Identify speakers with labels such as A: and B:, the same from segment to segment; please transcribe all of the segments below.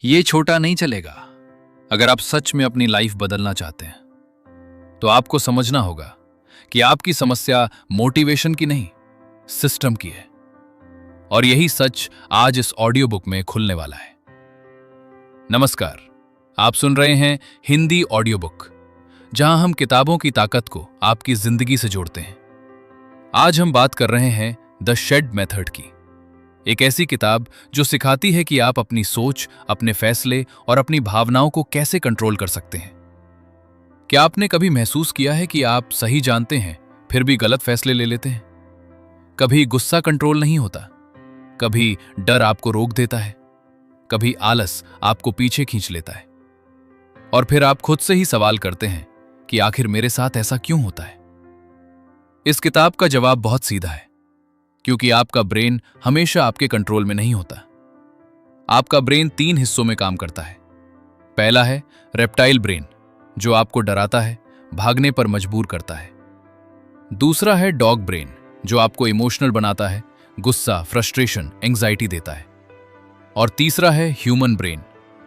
A: ये छोटा नहीं चलेगा। अगर आप सच में अपनी लाइफ बदलना चाहते हैं तो आपको समझना होगा कि आपकी समस्या मोटिवेशन की नहीं, सिस्टम की है। और यही सच आज इस ऑडियो बुक में खुलने वाला है। नमस्कार, आप सुन रहे हैं हिंदी ऑडियो बुक, जहां हम किताबों की ताकत को आपकी जिंदगी से जोड़ते हैं। आज हम बात कर रहे हैं द शेड मेथड की, एक ऐसी किताब जो सिखाती है कि आप अपनी सोच, अपने फैसले और अपनी भावनाओं को कैसे कंट्रोल कर सकते हैं। क्या आपने कभी महसूस किया है कि आप सही जानते हैं फिर भी गलत फैसले ले लेते हैं? कभी गुस्सा कंट्रोल नहीं होता, कभी डर आपको रोक देता है, कभी आलस आपको पीछे खींच लेता है, और फिर आप खुद से ही सवाल करते हैं कि आखिर मेरे साथ ऐसा क्यों होता है। इस किताब का जवाब बहुत सीधा है, क्योंकि आपका ब्रेन हमेशा आपके कंट्रोल में नहीं होता। आपका ब्रेन 3 हिस्सों में काम करता है। पहला है रेप्टाइल ब्रेन, जो आपको डराता है, भागने पर मजबूर करता है। दूसरा है डॉग ब्रेन, जो आपको इमोशनल बनाता है, गुस्सा, फ्रस्ट्रेशन, एंग्जाइटी देता है। और तीसरा है ह्यूमन ब्रेन,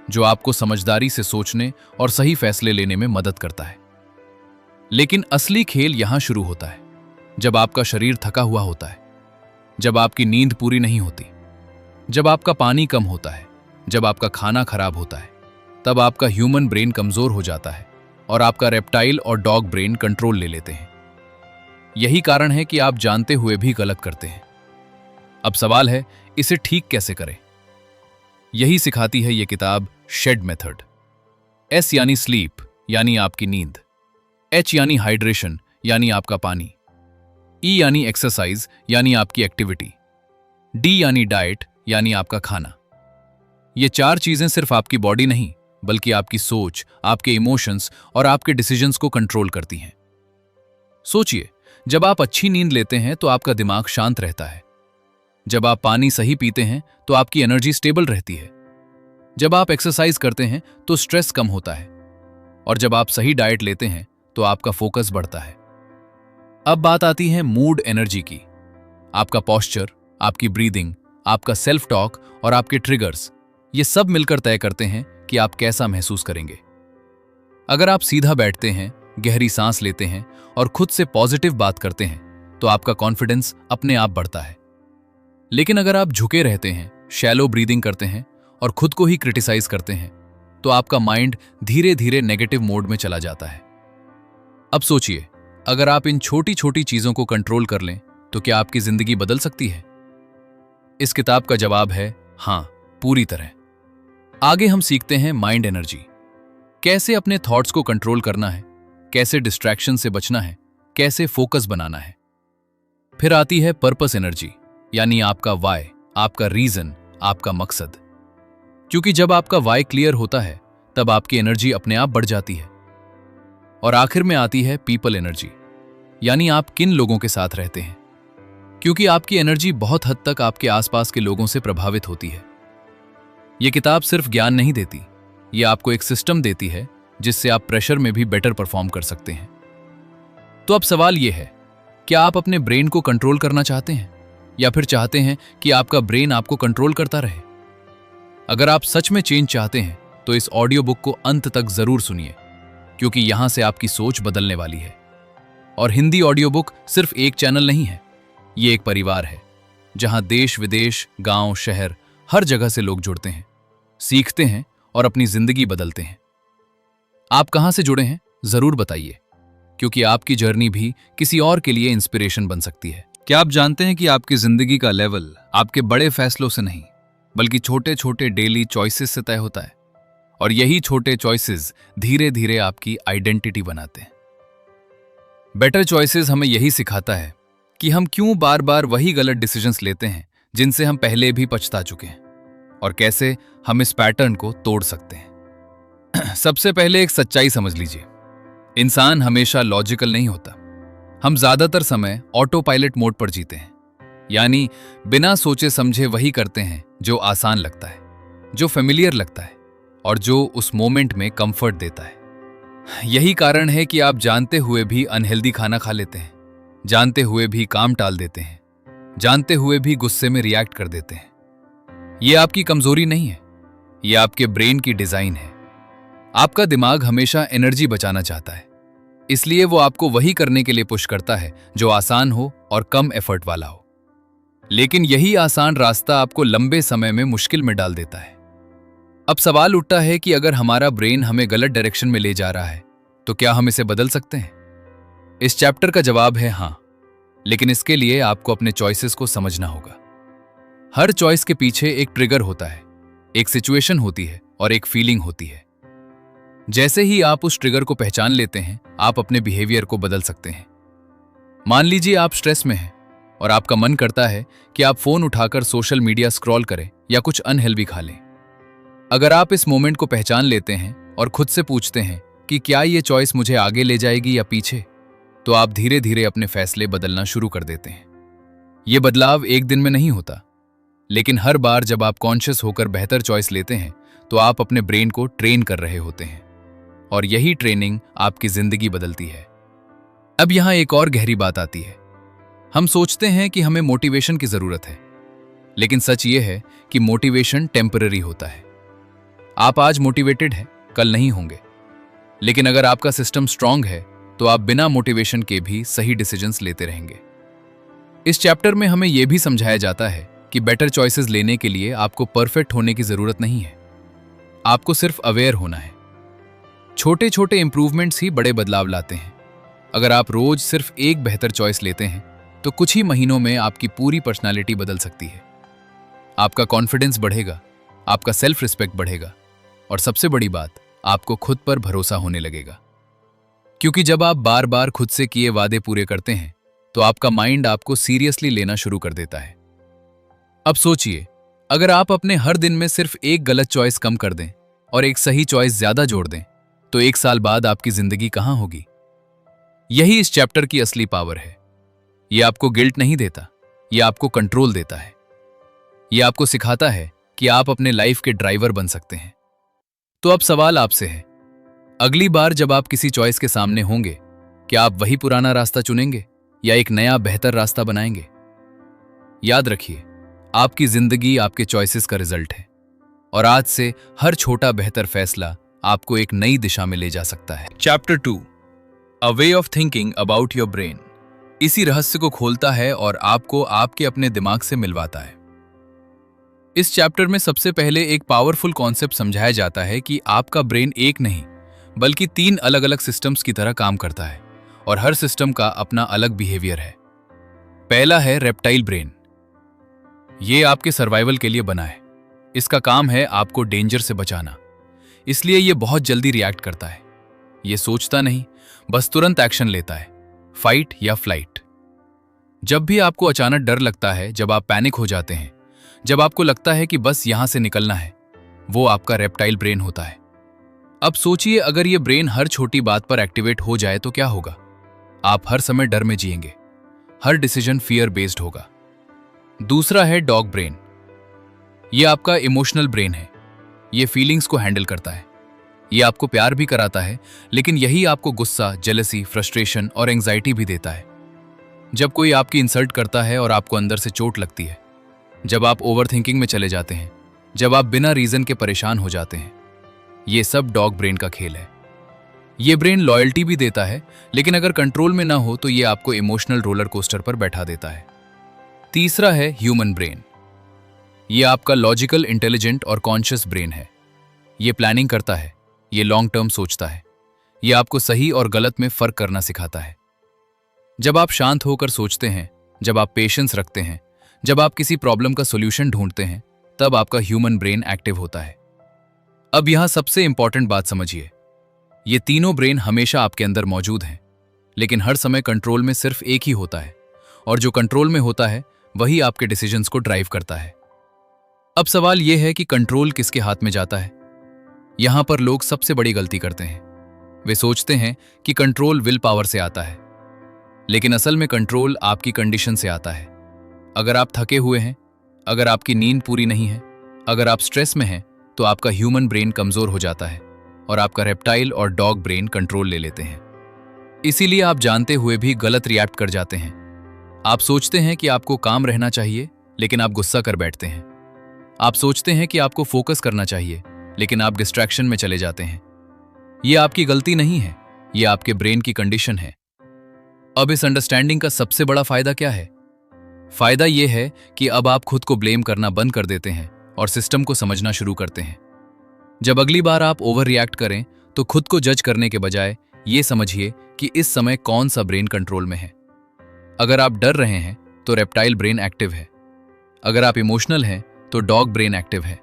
A: जो आपको समझदारी से सोचने और सही फैसले लेने में मदद करता है। लेकिन असली खेल यहां शुरू होता है, जब आपका शरीर थका हुआ होता है, जब आपकी नींद पूरी नहीं होती, जब आपका पानी कम होता है, जब आपका खाना खराब होता है। तब आपका ह्यूमन ब्रेन कमजोर हो जाता है और आपका रेप्टाइल और डॉग ब्रेन कंट्रोल ले लेते हैं। यही कारण है कि आप जानते हुए भी गलत करते हैं। अब सवाल है, इसे ठीक कैसे करें? यही सिखाती है यह किताब शेड मेथड। एस यानी स्लीप, यानी आपकी नींद। एच यानी हाइड्रेशन, यानी आपका पानी। ई यानी एक्सरसाइज, यानी आपकी एक्टिविटी। डी यानी डाइट, यानी आपका खाना। ये 4 चीजें सिर्फ आपकी बॉडी नहीं, बल्कि आपकी सोच, आपके इमोशंस और आपके डिसीजंस को कंट्रोल करती हैं। सोचिए, जब आप अच्छी नींद लेते हैं तो आपका दिमाग शांत रहता है। जब आप पानी सही पीते हैं तो आपकी एनर्जी स्टेबल रहती है। जब आप एक्सरसाइज करते हैं तो स्ट्रेस कम होता है। और जब आप सही डाइट लेते हैं तो आपका फोकस बढ़ता है। अब बात आती है मूड एनर्जी की। आपका पॉस्चर, आपकी ब्रीदिंग, आपका सेल्फ टॉक और आपके ट्रिगर्स, ये सब मिलकर तय करते हैं कि आप कैसा महसूस करेंगे। अगर आप सीधा बैठते हैं, गहरी सांस लेते हैं और खुद से पॉजिटिव बात करते हैं तो आपका कॉन्फिडेंस अपने आप बढ़ता है। लेकिन अगर आप झुके रहते हैं, शैलो ब्रीदिंग करते हैं और खुद को ही क्रिटिसाइज करते हैं तो आपका माइंड धीरे धीरे नेगेटिव मोड में चला जाता है। अब सोचिए, अगर आप इन छोटी छोटी चीजों को कंट्रोल कर लें तो क्या आपकी जिंदगी बदल सकती है? इस किताब का जवाब है हां, पूरी तरह। आगे हम सीखते हैं माइंड एनर्जी, कैसे अपने थॉट्स को कंट्रोल करना है, कैसे डिस्ट्रैक्शन से बचना है, कैसे फोकस बनाना है। फिर आती है पर्पस एनर्जी, यानी आपका वाई, आपका रीजन, आपका मकसद। क्योंकि जब आपका वाई क्लियर होता है तब आपकी एनर्जी अपने आप बढ़ जाती है। और आखिर में आती है पीपल एनर्जी, यानी आप किन लोगों के साथ रहते हैं, क्योंकि आपकी एनर्जी बहुत हद तक आपके आसपास के लोगों से प्रभावित होती है। यह किताब सिर्फ ज्ञान नहीं देती, यह आपको एक सिस्टम देती है जिससे आप प्रेशर में भी बेटर परफॉर्म कर सकते हैं। तो अब सवाल यह है, क्या आप अपने ब्रेन को कंट्रोल करना चाहते हैं या फिर चाहते हैं कि आपका ब्रेन आपको कंट्रोल करता रहे? अगर आप सच में चेंज चाहते हैं तो इस ऑडियो बुक को अंत तक जरूर सुनिए, क्योंकि यहां से आपकी सोच बदलने वाली है। और हिंदी ऑडियो बुक सिर्फ एक चैनल नहीं है, ये एक परिवार है जहां देश विदेश, गांव, शहर, हर जगह से लोग जुड़ते हैं, सीखते हैं और अपनी जिंदगी बदलते हैं। आप कहां से जुड़े हैं जरूर बताइए, क्योंकि आपकी जर्नी भी किसी और के लिए इंस्पिरेशन बन सकती है। क्या आप जानते हैं कि आपकी जिंदगी का लेवल आपके बड़े फैसलों से नहीं, बल्कि छोटे छोटे डेली चॉइसेस से तय होता है? और यही छोटे चॉइसेस धीरे धीरे आपकी आइडेंटिटी बनाते हैं। बेटर चॉइसेस हमें यही सिखाता है कि हम क्यों बार बार वही गलत डिसीजंस लेते हैं जिनसे हम पहले भी पछता चुके हैं, और कैसे हम इस पैटर्न को तोड़ सकते हैं। सबसे पहले एक सच्चाई समझ लीजिए, इंसान हमेशा लॉजिकल नहीं होता। हम ज्यादातर समय ऑटो पायलट मोड पर जीते हैं, यानी बिना सोचे समझे वही करते हैं जो आसान लगता है, जो फेमिलियर लगता है और जो उस मोमेंट में कंफर्ट देता है। यही कारण है कि आप जानते हुए भी अनहेल्दी खाना खा लेते हैं, जानते हुए भी काम टाल देते हैं, जानते हुए भी गुस्से में रिएक्ट कर देते हैं। ये आपकी कमजोरी नहीं है, ये आपके ब्रेन की डिजाइन है। आपका दिमाग हमेशा एनर्जी बचाना चाहता है, इसलिए वो आपको वही करने के लिए पुश करता है जो आसान हो और कम एफर्ट वाला हो। लेकिन यही आसान रास्ता आपको लंबे समय में मुश्किल में डाल देता है। अब सवाल उठता है कि अगर हमारा ब्रेन हमें गलत डायरेक्शन में ले जा रहा है तो क्या हम इसे बदल सकते हैं? इस चैप्टर का जवाब है हाँ, लेकिन इसके लिए आपको अपने चॉइसेस को समझना होगा। हर चॉइस के पीछे एक ट्रिगर होता है, एक सिचुएशन होती है और एक फीलिंग होती है। जैसे ही आप उस ट्रिगर को पहचान लेते हैं, आप अपने बिहेवियर को बदल सकते हैं। मान लीजिए आप स्ट्रेस में हैं और आपका मन करता है कि आप फोन उठाकर सोशल मीडिया स्क्रॉल करें या कुछ अनहेल्दी खा लें। अगर आप इस मोमेंट को पहचान लेते हैं और खुद से पूछते हैं कि क्या ये चॉइस मुझे आगे ले जाएगी या पीछे, तो आप धीरे धीरे अपने फैसले बदलना शुरू कर देते हैं। ये बदलाव एक दिन में नहीं होता, लेकिन हर बार जब आप कॉन्शियस होकर बेहतर चॉइस लेते हैं तो आप अपने ब्रेन को ट्रेन कर रहे होते हैं, और यही ट्रेनिंग आपकी जिंदगी बदलती है। अब यहां एक और गहरी बात आती है। हम सोचते हैं कि हमें मोटिवेशन की जरूरत है, लेकिन सच ये है कि मोटिवेशन टेम्पररी होता है। आप आज मोटिवेटेड हैं, कल नहीं होंगे, लेकिन अगर आपका सिस्टम स्ट्रांग है तो आप बिना मोटिवेशन के भी सही डिसीजंस लेते रहेंगे। इस चैप्टर में हमें यह भी समझाया जाता है कि बेटर चॉइसेस लेने के लिए आपको परफेक्ट होने की जरूरत नहीं है, आपको सिर्फ अवेयर होना है। छोटे छोटे इंप्रूवमेंट्स ही बड़े बदलाव लाते हैं। अगर आप रोज सिर्फ एक बेहतर चॉइस लेते हैं तो कुछ ही महीनों में आपकी पूरी पर्सनालिटी बदल सकती है। आपका कॉन्फिडेंस बढ़ेगा, आपका सेल्फ रिस्पेक्ट बढ़ेगा, और सबसे बड़ी बात, आपको खुद पर भरोसा होने लगेगा। क्योंकि जब आप बार बार खुद से किए वादे पूरे करते हैं तो आपका माइंड आपको सीरियसली लेना शुरू कर देता है। अब सोचिए, अगर आप अपने हर दिन में सिर्फ एक गलत चॉइस कम कर दें और एक सही चॉइस ज्यादा जोड़ दें, तो 1 साल बाद आपकी जिंदगी कहां होगी? यही इस चैप्टर की असली पावर है। यह आपको गिल्ट नहीं देता, यह आपको कंट्रोल देता है। यह आपको सिखाता है कि आप अपने लाइफ के ड्राइवर बन सकते हैं। तो अब सवाल आपसे है, अगली बार जब आप किसी चॉइस के सामने होंगे, क्या आप वही पुराना रास्ता चुनेंगे या एक नया बेहतर रास्ता बनाएंगे? याद रखिए, आपकी जिंदगी आपके चॉइसेस का रिजल्ट है, और आज से हर छोटा बेहतर फैसला आपको एक नई दिशा में ले जा सकता है। Chapter 2, a way of thinking about your brain, इसी रहस्य को खोलता है और आपको आपके अपने दिमाग से मिलवाता है। इस चैप्टर में सबसे पहले एक पावरफुल कॉन्सेप्ट समझाया जाता है कि आपका ब्रेन एक नहीं बल्कि 3 अलग अलग सिस्टम्स की तरह काम करता है, और हर सिस्टम का अपना अलग बिहेवियर है। पहला है रेप्टाइल ब्रेन। ये आपके सर्वाइवल के लिए बना है। इसका काम है आपको डेंजर से बचाना, इसलिए ये बहुत जल्दी रिएक्ट करता है। ये सोचता नहीं, बस तुरंत एक्शन लेता है, फाइट या फ्लाइट। जब भी आपको अचानक डर लगता है, जब आप पैनिक हो जाते हैं, जब आपको लगता है कि बस यहां से निकलना है, वो आपका रेप्टाइल ब्रेन होता है। अब सोचिए, अगर ये ब्रेन हर छोटी बात पर एक्टिवेट हो जाए तो क्या होगा? आप हर समय डर में जिएंगे, हर डिसीजन फियर बेस्ड होगा। दूसरा है डॉग ब्रेन। ये आपका इमोशनल ब्रेन है। ये फीलिंग्स को हैंडल करता है। ये आपको प्यार भी कराता है, लेकिन यही आपको गुस्सा, जेलसी, फ्रस्ट्रेशन और एंजाइटी भी देता है। जब कोई आपकी इंसल्ट करता है और आपको अंदर से चोट लगती है, जब आप ओवरथिंकिंग में चले जाते हैं, जब आप बिना रीजन के परेशान हो जाते हैं, ये सब डॉग ब्रेन का खेल है। ये ब्रेन लॉयल्टी भी देता है, लेकिन अगर कंट्रोल में ना हो तो ये आपको इमोशनल रोलर कोस्टर पर बैठा देता है। तीसरा है ह्यूमन ब्रेन। ये आपका लॉजिकल, इंटेलिजेंट और कॉन्शियस ब्रेन है। ये प्लानिंग करता है, ये लॉन्ग टर्म सोचता है, ये आपको सही और गलत में फर्क करना सिखाता है। जब आप शांत होकर सोचते हैं, जब आप पेशेंस रखते हैं, जब आप किसी प्रॉब्लम का सॉल्यूशन ढूंढते हैं, तब आपका ह्यूमन ब्रेन एक्टिव होता है। अब यहां सबसे इंपॉर्टेंट बात समझिए, ये तीनों ब्रेन हमेशा आपके अंदर मौजूद हैं, लेकिन हर समय कंट्रोल में सिर्फ एक ही होता है, और जो कंट्रोल में होता है वही आपके डिसीजंस को ड्राइव करता है। अब सवाल यह है कि कंट्रोल किसके हाथ में जाता है? यहां पर लोग सबसे बड़ी गलती करते हैं। वे सोचते हैं कि कंट्रोल विल पावर से आता है, लेकिन असल में कंट्रोल आपकी कंडीशन से आता है। अगर आप थके हुए हैं, अगर आपकी नींद पूरी नहीं है, अगर आप स्ट्रेस में हैं, तो आपका ह्यूमन ब्रेन कमजोर हो जाता है और आपका रेप्टाइल और डॉग ब्रेन कंट्रोल ले लेते हैं। इसीलिए आप जानते हुए भी गलत रिएक्ट कर जाते हैं। आप सोचते हैं कि आपको काम रहना चाहिए, लेकिन आप गुस्सा कर बैठते हैं। आप सोचते हैं कि आपको फोकस करना चाहिए, लेकिन आप डिस्ट्रैक्शन में चले जाते हैं। ये आपकी गलती नहीं है, ये आपके ब्रेन की कंडीशन है। अब इस अंडरस्टैंडिंग का सबसे बड़ा फायदा क्या है? फायदा यह है कि अब आप खुद को ब्लेम करना बंद कर देते हैं और सिस्टम को समझना शुरू करते हैं। जब अगली बार आप ओवर रिएक्ट करें तो खुद को जज करने के बजाय ये समझिए कि इस समय कौन सा ब्रेन कंट्रोल में है। अगर आप डर रहे हैं तो रेप्टाइल ब्रेन एक्टिव है, अगर आप इमोशनल हैं तो डॉग ब्रेन एक्टिव है,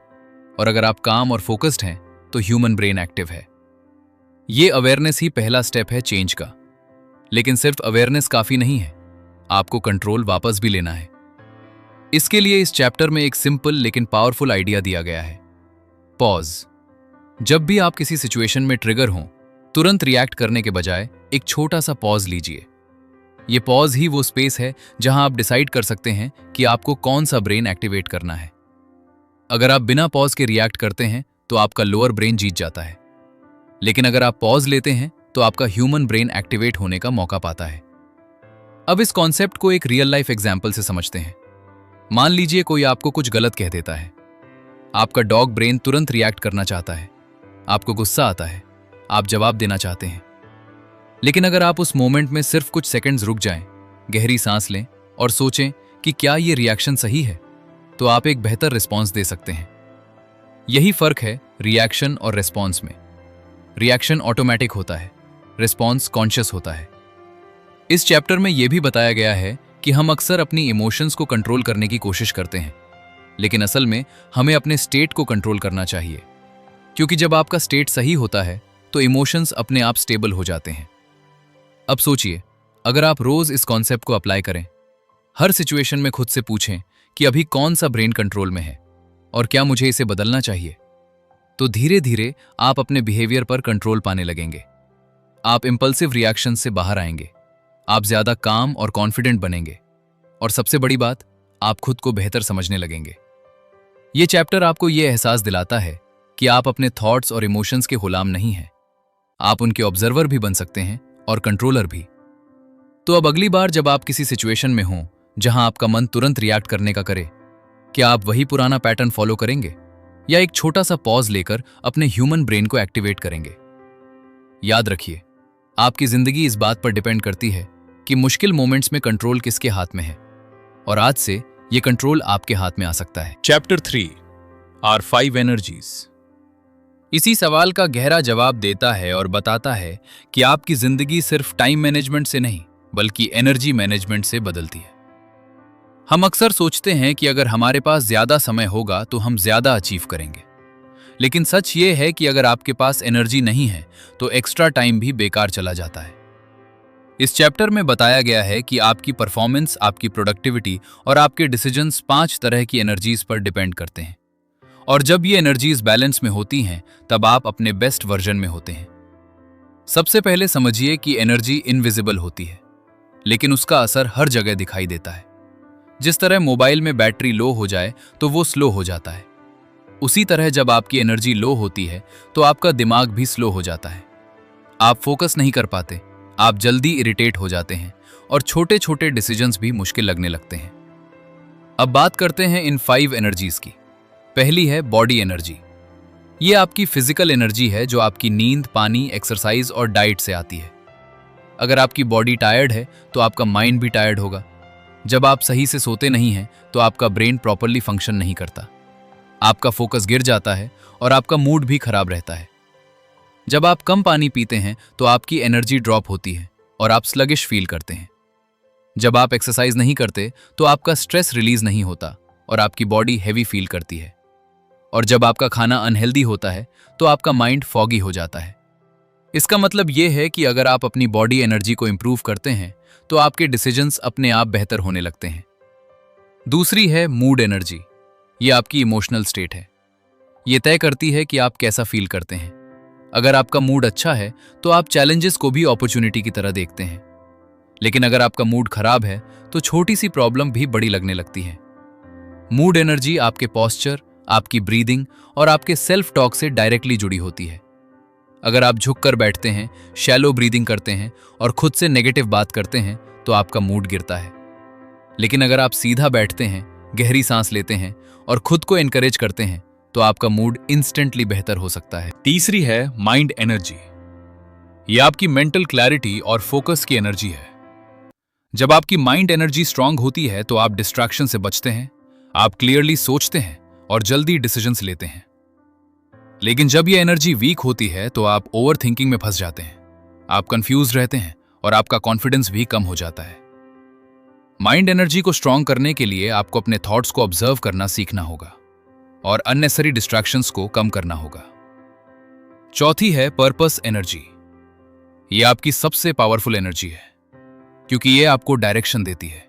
A: और अगर आप काम और फोकस्ड हैं तो ह्यूमन ब्रेन एक्टिव है। ये अवेयरनेस ही पहला स्टेप है चेंज का। लेकिन सिर्फ अवेयरनेस काफी नहीं है, आपको कंट्रोल वापस भी लेना है। इसके लिए इस चैप्टर में एक सिंपल लेकिन पावरफुल आइडिया दिया गया है, पॉज। जब भी आप किसी सिचुएशन में ट्रिगर हों, तुरंत रिएक्ट करने के बजाय एक छोटा सा पॉज लीजिए। ये पॉज ही वो स्पेस है जहां आप डिसाइड कर सकते हैं कि आपको कौन सा ब्रेन एक्टिवेट करना है। अगर आप बिना पॉज के रिएक्ट करते हैं तो आपका लोअर ब्रेन जीत जाता है, लेकिन अगर आप पॉज लेते हैं तो आपका ह्यूमन ब्रेन एक्टिवेट होने का मौका पाता है। अब इस कॉन्सेप्ट को एक रियल लाइफ एग्जाम्पल से समझते हैं। मान लीजिए कोई आपको कुछ गलत कह देता है। आपका डॉग ब्रेन तुरंत रिएक्ट करना चाहता है, आपको गुस्सा आता है, आप जवाब देना चाहते हैं। लेकिन अगर आप उस मोमेंट में सिर्फ कुछ सेकंड्स रुक जाएं, गहरी सांस लें और सोचें कि क्या ये रिएक्शन सही है, तो आप एक बेहतर रिस्पॉन्स दे सकते हैं। यही फर्क है रिएक्शन और रिस्पॉन्स में। रिएक्शन ऑटोमेटिक होता है, रिस्पॉन्स कॉन्शियस होता है। इस चैप्टर में यह भी बताया गया है कि हम अक्सर अपनी इमोशंस को कंट्रोल करने की कोशिश करते हैं, लेकिन असल में हमें अपने स्टेट को कंट्रोल करना चाहिए। क्योंकि जब आपका स्टेट सही होता है तो इमोशंस अपने आप स्टेबल हो जाते हैं। अब सोचिए, अगर आप रोज इस कॉन्सेप्ट को अप्लाई करें, हर सिचुएशन में खुद से पूछें कि अभी कौन सा ब्रेन कंट्रोल में है और क्या मुझे इसे बदलना चाहिए, तो धीरे धीरे आप अपने बिहेवियर पर कंट्रोल पाने लगेंगे। आप इंपल्सिव रिएक्शन से बाहर आएंगे, आप ज्यादा काम और कॉन्फिडेंट बनेंगे, और सबसे बड़ी बात, आप खुद को बेहतर समझने लगेंगे। यह चैप्टर आपको यह एहसास दिलाता है कि आप अपने थॉट्स और इमोशंस के गुलाम नहीं हैं। आप उनके ऑब्जर्वर भी बन सकते हैं और कंट्रोलर भी। तो अब अगली बार जब आप किसी सिचुएशन में हों जहां आपका मन तुरंत रिएक्ट करने का करे, क्या आप वही पुराना पैटर्न फॉलो करेंगे या एक छोटा सा पॉज लेकर अपने ह्यूमन ब्रेन को एक्टिवेट करेंगे? याद रखिए, आपकी जिंदगी इस बात पर डिपेंड करती है कि मुश्किल मोमेंट्स में कंट्रोल किसके हाथ में है, और आज से यह कंट्रोल आपके हाथ में आ सकता है। चैप्टर 3, आर 5 एनर्जीज, इसी सवाल का गहरा जवाब देता है और बताता है कि आपकी जिंदगी सिर्फ टाइम मैनेजमेंट से नहीं बल्कि एनर्जी मैनेजमेंट से बदलती है। हम अक्सर सोचते हैं कि अगर हमारे पास ज्यादा समय होगा तो हम ज्यादा अचीव करेंगे, लेकिन सच ये है कि अगर आपके पास एनर्जी नहीं है तो एक्स्ट्रा टाइम भी बेकार चला जाता है। इस चैप्टर में बताया गया है कि आपकी परफॉर्मेंस, आपकी प्रोडक्टिविटी और आपके डिसीजंस 5 तरह की एनर्जीज पर डिपेंड करते हैं, और जब ये एनर्जीज बैलेंस में होती हैं तब आप अपने बेस्ट वर्जन में होते हैं। सबसे पहले समझिए कि एनर्जी इनविजिबल होती है, लेकिन उसका असर हर जगह दिखाई देता है। जिस तरह मोबाइल में बैटरी लो हो जाए तो वो स्लो हो जाता है, उसी तरह जब आपकी एनर्जी लो होती है तो आपका दिमाग भी स्लो हो जाता है। आप फोकस नहीं कर पाते, आप जल्दी इरिटेट हो जाते हैं और छोटे छोटे डिसीजंस भी मुश्किल लगने लगते हैं। अब बात करते हैं इन 5 एनर्जीज की। पहली है बॉडी एनर्जी। ये आपकी फिजिकल एनर्जी है जो आपकी नींद, पानी, एक्सरसाइज और डाइट से आती है। अगर आपकी बॉडी टायर्ड है तो आपका माइंड भी टायर्ड होगा। जब आप सही से सोते नहीं हैं तो आपका ब्रेन प्रॉपर्ली फंक्शन नहीं करता, आपका फोकस गिर जाता है और आपका मूड भी खराब रहता है। जब आप कम पानी पीते हैं तो आपकी एनर्जी ड्रॉप होती है और आप स्लगिश फील करते हैं। जब आप एक्सरसाइज नहीं करते तो आपका स्ट्रेस रिलीज नहीं होता और आपकी बॉडी हैवी फील करती है। और जब आपका खाना अनहेल्दी होता है तो आपका माइंड फॉगी हो जाता है। इसका मतलब यह है कि अगर आप अपनी बॉडी एनर्जी को इंप्रूव करते हैं तो आपके डिसीजंस अपने आप बेहतर होने लगते हैं। दूसरी है मूड एनर्जी। ये आपकी इमोशनल स्टेट है। ये तय करती है कि आप कैसा फील करते हैं। अगर आपका मूड अच्छा है तो आप चैलेंजेस को भी अपॉर्चुनिटी की तरह देखते हैं, लेकिन अगर आपका मूड खराब है तो छोटी सी प्रॉब्लम भी बड़ी लगने लगती है। मूड एनर्जी आपके पोस्चर, आपकी ब्रीदिंग और आपके सेल्फ टॉक से डायरेक्टली जुड़ी होती है। अगर आप झुककर बैठते हैं, शैलो ब्रीदिंग करते हैं और खुद से नेगेटिव बात करते हैं तो आपका मूड गिरता है। लेकिन अगर आप सीधा बैठते हैं, गहरी सांस लेते हैं और खुद को एनकरेज करते हैं तो आपका मूड इंस्टेंटली बेहतर हो सकता है। तीसरी है माइंड एनर्जी। ये आपकी मेंटल क्लैरिटी और फोकस की एनर्जी है। जब आपकी माइंड एनर्जी स्ट्रांग होती है तो आप डिस्ट्रैक्शन से बचते हैं, आप क्लियरली सोचते हैं और जल्दी डिसीजंस लेते हैं। लेकिन जब यह एनर्जी वीक होती है तो आप ओवर थिंकिंग में फंस जाते हैं, आप कंफ्यूज रहते हैं और आपका कॉन्फिडेंस भी कम हो जाता है। माइंड एनर्जी को स्ट्रांग करने के लिए आपको अपने थॉट्स को ऑब्जर्व करना सीखना होगा और अननेसेसरी डिस्ट्रैक्शंस को कम करना होगा। चौथी है पर्पस एनर्जी। ये आपकी सबसे पावरफुल एनर्जी है क्योंकि ये आपको डायरेक्शन देती है।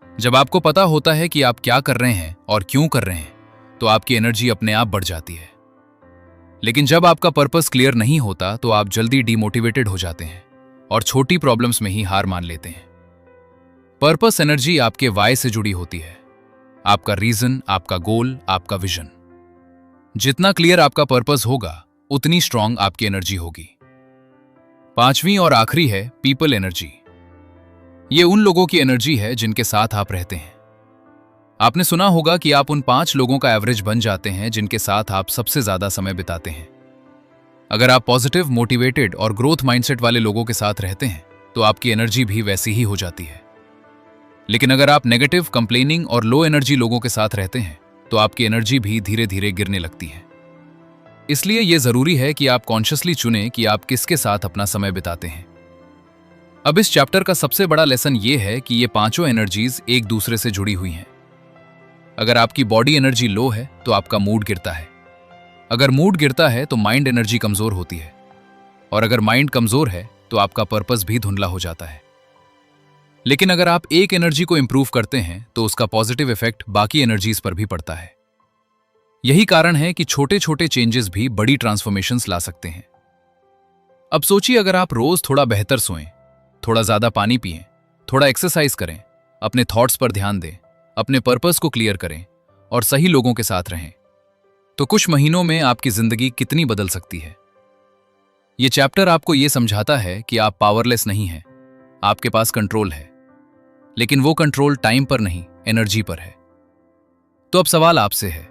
A: जब आपको पता होता है कि आप क्या कर रहे हैं और क्यों कर रहे हैं तो आपकी एनर्जी अपने आप बढ़ जाती है। लेकिन जब आपका पर्पस क्लियर नहीं होता तो आप जल्दी डीमोटिवेटेड हो जाते हैं और छोटी प्रॉब्लम्स में ही हार मान लेते हैं। पर्पस एनर्जी आपके वाई से जुड़ी होती है, आपका रीजन, आपका गोल, आपका विजन। जितना क्लियर आपका पर्पस होगा उतनी स्ट्रांग आपकी एनर्जी होगी। पांचवी और आखिरी है पीपल एनर्जी। ये उन लोगों की एनर्जी है जिनके साथ आप रहते हैं। आपने सुना होगा कि आप उन 5 लोगों का एवरेज बन जाते हैं जिनके साथ आप सबसे ज्यादा समय बिताते हैं। अगर आप पॉजिटिव, मोटिवेटेड और ग्रोथ माइंडसेट वाले लोगों के साथ रहते हैं तो आपकी एनर्जी भी वैसी ही हो जाती है। लेकिन अगर आप नेगेटिव, कंप्लेनिंग और लो एनर्जी लोगों के साथ रहते हैं तो आपकी एनर्जी भी धीरे धीरे गिरने लगती है। इसलिए यह जरूरी है कि आप कॉन्शियसली चुनें कि आप किसके साथ अपना समय बिताते हैं। अब इस चैप्टर का सबसे बड़ा लेसन यह है कि ये पांचों एनर्जीज एक दूसरे से जुड़ी हुई हैं। अगर आपकी बॉडी एनर्जी लो है तो आपका मूड गिरता है, अगर मूड गिरता है तो माइंड एनर्जी कमजोर होती है, और अगर माइंड कमजोर है तो आपका पर्पस भी धुंधला हो जाता है। लेकिन अगर आप एक एनर्जी को इंप्रूव करते हैं तो उसका पॉजिटिव इफेक्ट बाकी एनर्जीज पर भी पड़ता है। यही कारण है कि छोटे छोटे चेंजेस भी बड़ी ट्रांसफॉर्मेशंस ला सकते हैं। अब सोचिए, अगर आप रोज थोड़ा बेहतर सोएं, थोड़ा ज्यादा पानी पिएं, थोड़ा एक्सरसाइज करें, अपने थॉट्स पर ध्यान दें, अपने पर्पस को क्लियर करें और सही लोगों के साथ रहें, तो कुछ महीनों में आपकी जिंदगी कितनी बदल सकती है। यह चैप्टर आपको यह समझाता है कि आप पावरलेस नहीं हैं, आपके पास कंट्रोल है, लेकिन वो कंट्रोल टाइम पर नहीं, एनर्जी पर है। तो अब सवाल आपसे है,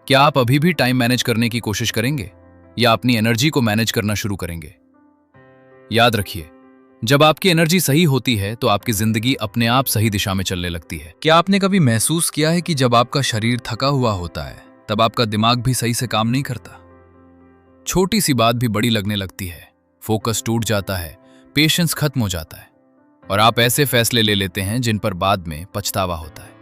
A: क्या आप अभी भी टाइम मैनेज करने की कोशिश करेंगे या अपनी एनर्जी को मैनेज करना शुरू करेंगे? याद रखिए, जब आपकी एनर्जी सही होती है तो आपकी जिंदगी अपने आप सही दिशा में चलने लगती है। क्या आपने कभी महसूस किया है कि जब आपका शरीर थका हुआ होता है तब आपका दिमाग भी सही से काम नहीं करता? छोटी सी बात भी बड़ी लगने लगती है, फोकस टूट जाता है, पेशेंस खत्म हो जाता है और आप ऐसे फैसले ले लेते हैं जिन पर बाद में पछतावा होता है।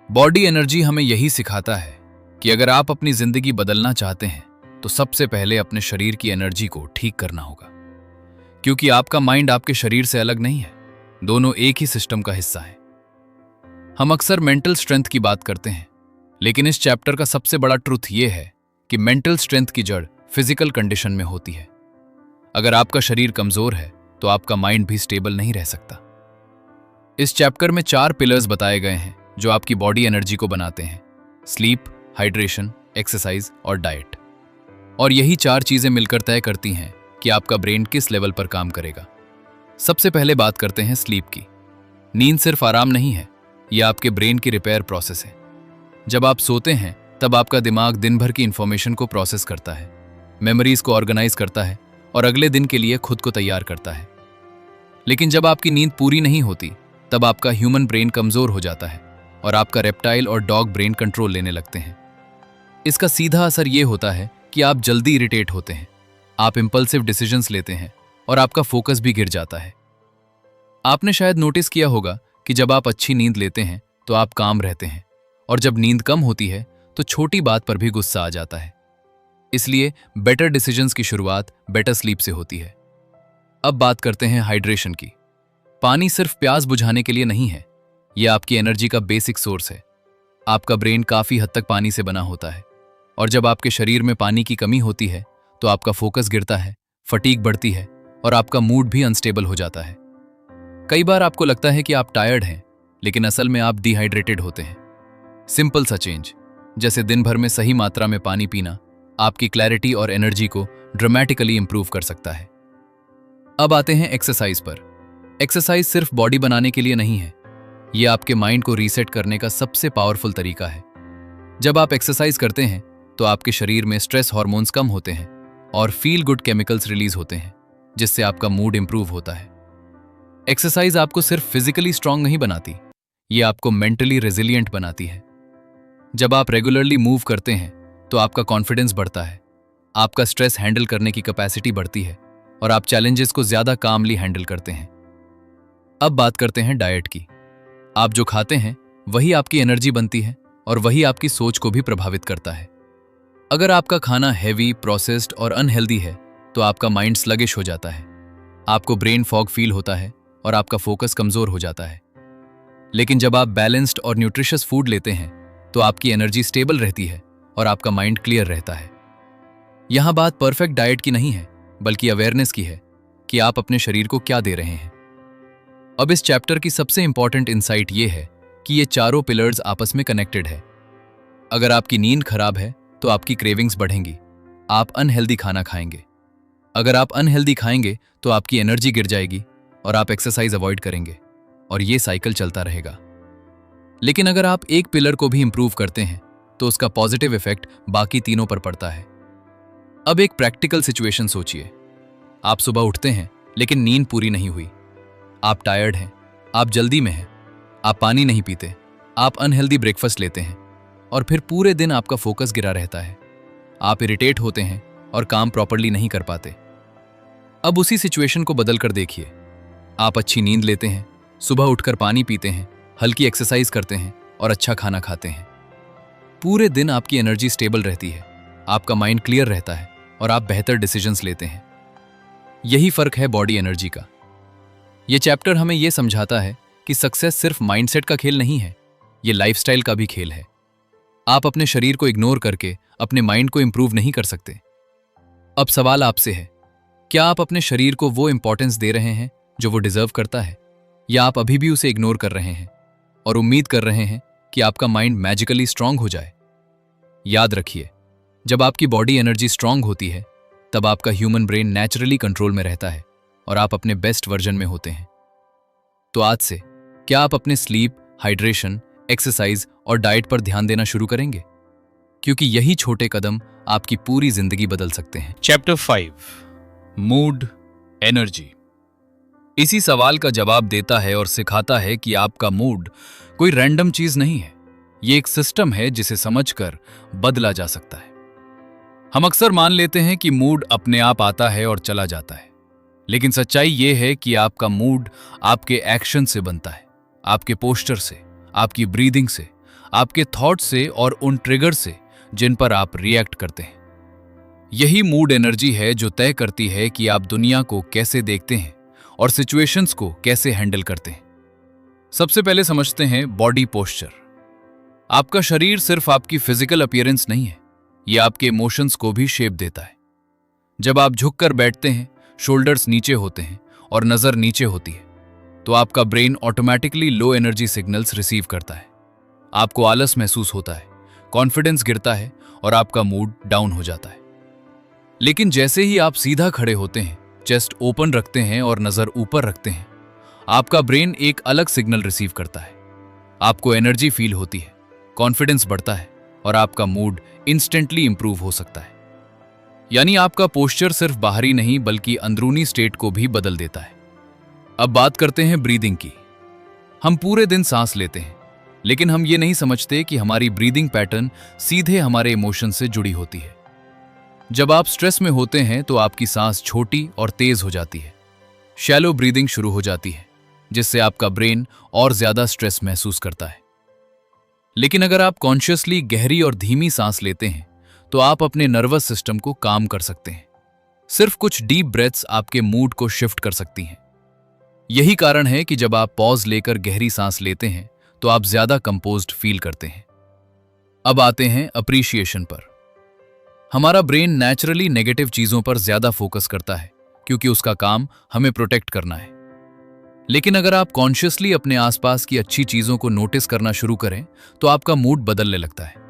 A: बॉडी एनर्जी हमें यही सिखाता है कि अगर आप अपनी जिंदगी बदलना चाहते हैं तो सबसे पहले अपने शरीर की एनर्जी को ठीक करना होगा, क्योंकि आपका माइंड आपके शरीर से अलग नहीं है, दोनों एक ही सिस्टम का हिस्सा है। हम अक्सर मेंटल स्ट्रेंथ की बात करते हैं, लेकिन इस चैप्टर का सबसे बड़ा ट्रुथ यह है कि मेंटल स्ट्रेंथ की जड़ फिजिकल कंडीशन में होती है। अगर आपका शरीर कमजोर है तो आपका माइंड भी स्टेबल नहीं रह सकता। इस चैप्टर में 4 पिलर्स बताए गए हैं जो आपकी बॉडी एनर्जी को बनाते हैं: स्लीप, हाइड्रेशन, एक्सरसाइज और डाइट। और यही 4 चीजें मिलकर तय करती हैं कि आपका ब्रेन किस लेवल पर काम करेगा। सबसे पहले बात करते हैं स्लीप की। नींद सिर्फ आराम नहीं है, यह आपके ब्रेन की रिपेयर प्रोसेस है। जब आप सोते हैं तब आपका दिमाग दिन भर की इंफॉर्मेशन को प्रोसेस करता है, मेमोरीज को ऑर्गेनाइज करता है और अगले दिन के लिए खुद को तैयार करता है। लेकिन जब आपकी नींद पूरी नहीं होती तब आपका ह्यूमन ब्रेन कमजोर हो जाता है और आपका रेप्टाइल और डॉग ब्रेन कंट्रोल लेने लगते हैं। इसका सीधा असर यह होता है कि आप जल्दी इरिटेट होते हैं, आप इंपल्सिव डिसीजंस लेते हैं और आपका फोकस भी गिर जाता है। आपने शायद नोटिस किया होगा कि जब आप अच्छी नींद लेते हैं तो आप काम रहते हैं, और जब नींद कम होती है तो छोटी बात पर भी गुस्सा आ जाता है। इसलिए बेटर डिसीजंस की शुरुआत बेटर स्लीप से होती है। अब बात करते हैं हाइड्रेशन की। पानी सिर्फ प्यास बुझाने के लिए नहीं है, यह आपकी एनर्जी का बेसिक सोर्स है। आपका ब्रेन काफी हद तक पानी से बना होता है, और जब आपके शरीर में पानी की कमी होती है तो आपका फोकस गिरता है, फटीग बढ़ती है और आपका मूड भी अनस्टेबल हो जाता है। कई बार आपको लगता है कि आप टायर्ड हैं, लेकिन असल में आप डिहाइड्रेटेड होते हैं। सिंपल सा चेंज, जैसे दिन भर में सही मात्रा में पानी पीना, आपकी क्लैरिटी और एनर्जी को ड्रामेटिकली इंप्रूव कर सकता है। अब आते हैं एक्सरसाइज पर। एक्सरसाइज सिर्फ बॉडी बनाने के लिए नहीं है, ये आपके माइंड को रीसेट करने का सबसे पावरफुल तरीका है। जब आप एक्सरसाइज करते हैं तो आपके शरीर में स्ट्रेस हार्मोन्स कम होते हैं और फील गुड केमिकल्स रिलीज होते हैं, जिससे आपका मूड इंप्रूव होता है। एक्सरसाइज आपको सिर्फ फिजिकली स्ट्रांग नहीं बनाती, ये आपको मेंटली रेजिलिएंट बनाती है। जब आप रेगुलरली मूव करते हैं तो आपका कॉन्फिडेंस बढ़ता है, आपका स्ट्रेस हैंडल करने की कैपेसिटी बढ़ती है और आप चैलेंजेस को ज्यादा कामली हैंडल करते हैं। अब बात करते हैं डाइट की। आप जो खाते हैं वही आपकी एनर्जी बनती है और वही आपकी सोच को भी प्रभावित करता है। अगर आपका खाना हैवी, प्रोसेस्ड और अनहेल्दी है तो आपका माइंड स्लगिश हो जाता है, आपको ब्रेन फॉग फील होता है और आपका फोकस कमजोर हो जाता है। लेकिन जब आप बैलेंस्ड और न्यूट्रिशियस फूड लेते हैं तो आपकी एनर्जी स्टेबल रहती है और आपका माइंड क्लियर रहता है। यहां बात परफेक्ट डाइट की नहीं है, बल्कि अवेयरनेस की है कि आप अपने शरीर को क्या दे रहे हैं। अब इस चैप्टर की सबसे इंपॉर्टेंट इंसाइट ये है कि ये चारों पिलर्स आपस में कनेक्टेड है। अगर आपकी नींद खराब है तो आपकी क्रेविंग्स बढ़ेंगी, आप अनहेल्दी खाना खाएंगे। अगर आप अनहेल्दी खाएंगे तो आपकी एनर्जी गिर जाएगी और आप एक्सरसाइज अवॉइड करेंगे और ये साइकिल चलता रहेगा। लेकिन अगर आप एक पिलर को भी इंप्रूव करते हैं तो उसका पॉजिटिव इफेक्ट बाकी तीनों पर पड़ता है। अब एक प्रैक्टिकल सिचुएशन सोचिए। आप सुबह उठते हैं लेकिन नींद पूरी नहीं हुई, आप टायर्ड हैं, आप जल्दी में हैं, आप पानी नहीं पीते, आप अनहेल्दी ब्रेकफास्ट लेते हैं और फिर पूरे दिन आपका फोकस गिरा रहता है। आप इरिटेट होते हैं और काम प्रॉपर्ली नहीं कर पाते। अब उसी सिचुएशन को बदल कर देखिए। आप अच्छी नींद लेते हैं, सुबह उठकर पानी पीते हैं, हल्की एक्सरसाइज करते हैं और अच्छा खाना खाते हैं। पूरे दिन आपकी एनर्जी स्टेबल रहती है, आपका माइंड क्लियर रहता है और आप बेहतर डिसीजंस लेते हैं। यही फर्क है बॉडी एनर्जी का। यह चैप्टर हमें यह समझाता है कि सक्सेस सिर्फ माइंडसेट का खेल नहीं है, यह लाइफस्टाइल का भी खेल है। आप अपने शरीर को इग्नोर करके अपने माइंड को इंप्रूव नहीं कर सकते। अब सवाल आपसे है, क्या आप अपने शरीर को वो इंपॉर्टेंस दे रहे हैं जो वो डिजर्व करता है, या आप अभी भी उसे इग्नोर कर रहे हैं और उम्मीद कर रहे हैं कि आपका माइंड मैजिकली स्ट्रांग हो जाए? याद रखिए, जब आपकी बॉडी एनर्जी स्ट्रांग होती है तब आपका ह्यूमन ब्रेन नेचुरली कंट्रोल में रहता है और आप अपने बेस्ट वर्जन में होते हैं। तो आज से क्या आप अपने स्लीप, हाइड्रेशन, एक्सरसाइज और डाइट पर ध्यान देना शुरू करेंगे? क्योंकि यही छोटे कदम आपकी पूरी जिंदगी बदल सकते हैं।
B: चैप्टर 5
A: मूड, एनर्जी इसी सवाल का जवाब देता है और सिखाता है कि आपका मूड कोई रैंडम चीज नहीं है, ये एक सिस्टम है जिसे समझकर बदला जा सकता है। हम अक्सर मान लेते हैं कि मूड अपने आप आता है और चला जाता है, लेकिन सच्चाई यह है कि आपका मूड आपके एक्शन से बनता है, आपके पोस्चर से, आपकी ब्रीदिंग से, आपके थॉट से और उन ट्रिगर से जिन पर आप रिएक्ट करते हैं। यही मूड एनर्जी है जो तय करती है कि आप दुनिया को कैसे देखते हैं और सिचुएशंस को कैसे हैंडल करते हैं। सबसे पहले समझते हैं बॉडी पोस्चर। आपका शरीर सिर्फ आपकी फिजिकल अपीयरेंस नहीं है, यह आपके इमोशंस को भी शेप देता है। जब आप झुककर बैठते हैं, शोल्डर्स नीचे होते हैं और नजर नीचे होती है, तो आपका brain automatically low energy signals receive करता है। आपको आलस महसूस होता है, कॉन्फिडेंस गिरता है और आपका मूड डाउन हो जाता है। लेकिन जैसे ही आप सीधा खड़े होते हैं, चेस्ट ओपन रखते हैं और नजर ऊपर रखते हैं, आपका ब्रेन एक अलग सिग्नल रिसीव करता है। आपको एनर्जी फील होती है, कॉन्फिडेंस बढ़ता है और आपका मूड इंस्टेंटली इंप्रूव हो सकता है। यानी आपका पोस्चर सिर्फ बाहरी नहीं बल्कि अंदरूनी स्टेट को भी बदल देता है। अब बात करते हैं ब्रीदिंग की। हम पूरे दिन सांस लेते हैं, लेकिन हम ये नहीं समझते कि हमारी ब्रीदिंग पैटर्न सीधे हमारे इमोशन से जुड़ी होती है। जब आप स्ट्रेस में होते हैं तो आपकी सांस छोटी और तेज हो जाती है, शैलो ब्रीदिंग शुरू हो जाती है, जिससे आपका ब्रेन और ज्यादा स्ट्रेस महसूस करता है। लेकिन अगर आप कॉन्शियसली गहरी और धीमी सांस लेते हैं तो आप अपने नर्वस सिस्टम को काम कर सकते हैं। सिर्फ कुछ डीप ब्रेथ्स आपके मूड को शिफ्ट कर सकती हैं। यही कारण है कि जब आप पॉज लेकर गहरी सांस लेते हैं तो आप ज्यादा कंपोज्ड फील करते हैं। अब आते हैं अप्रिशिएशन पर। हमारा ब्रेन नेचुरली नेगेटिव चीजों पर ज्यादा फोकस करता है क्योंकि उसका काम हमें प्रोटेक्ट करना है। लेकिन अगर आप कॉन्शियसली अपने आसपास की अच्छी चीजों को नोटिस करना शुरू करें तो आपका मूड बदलने लगता है।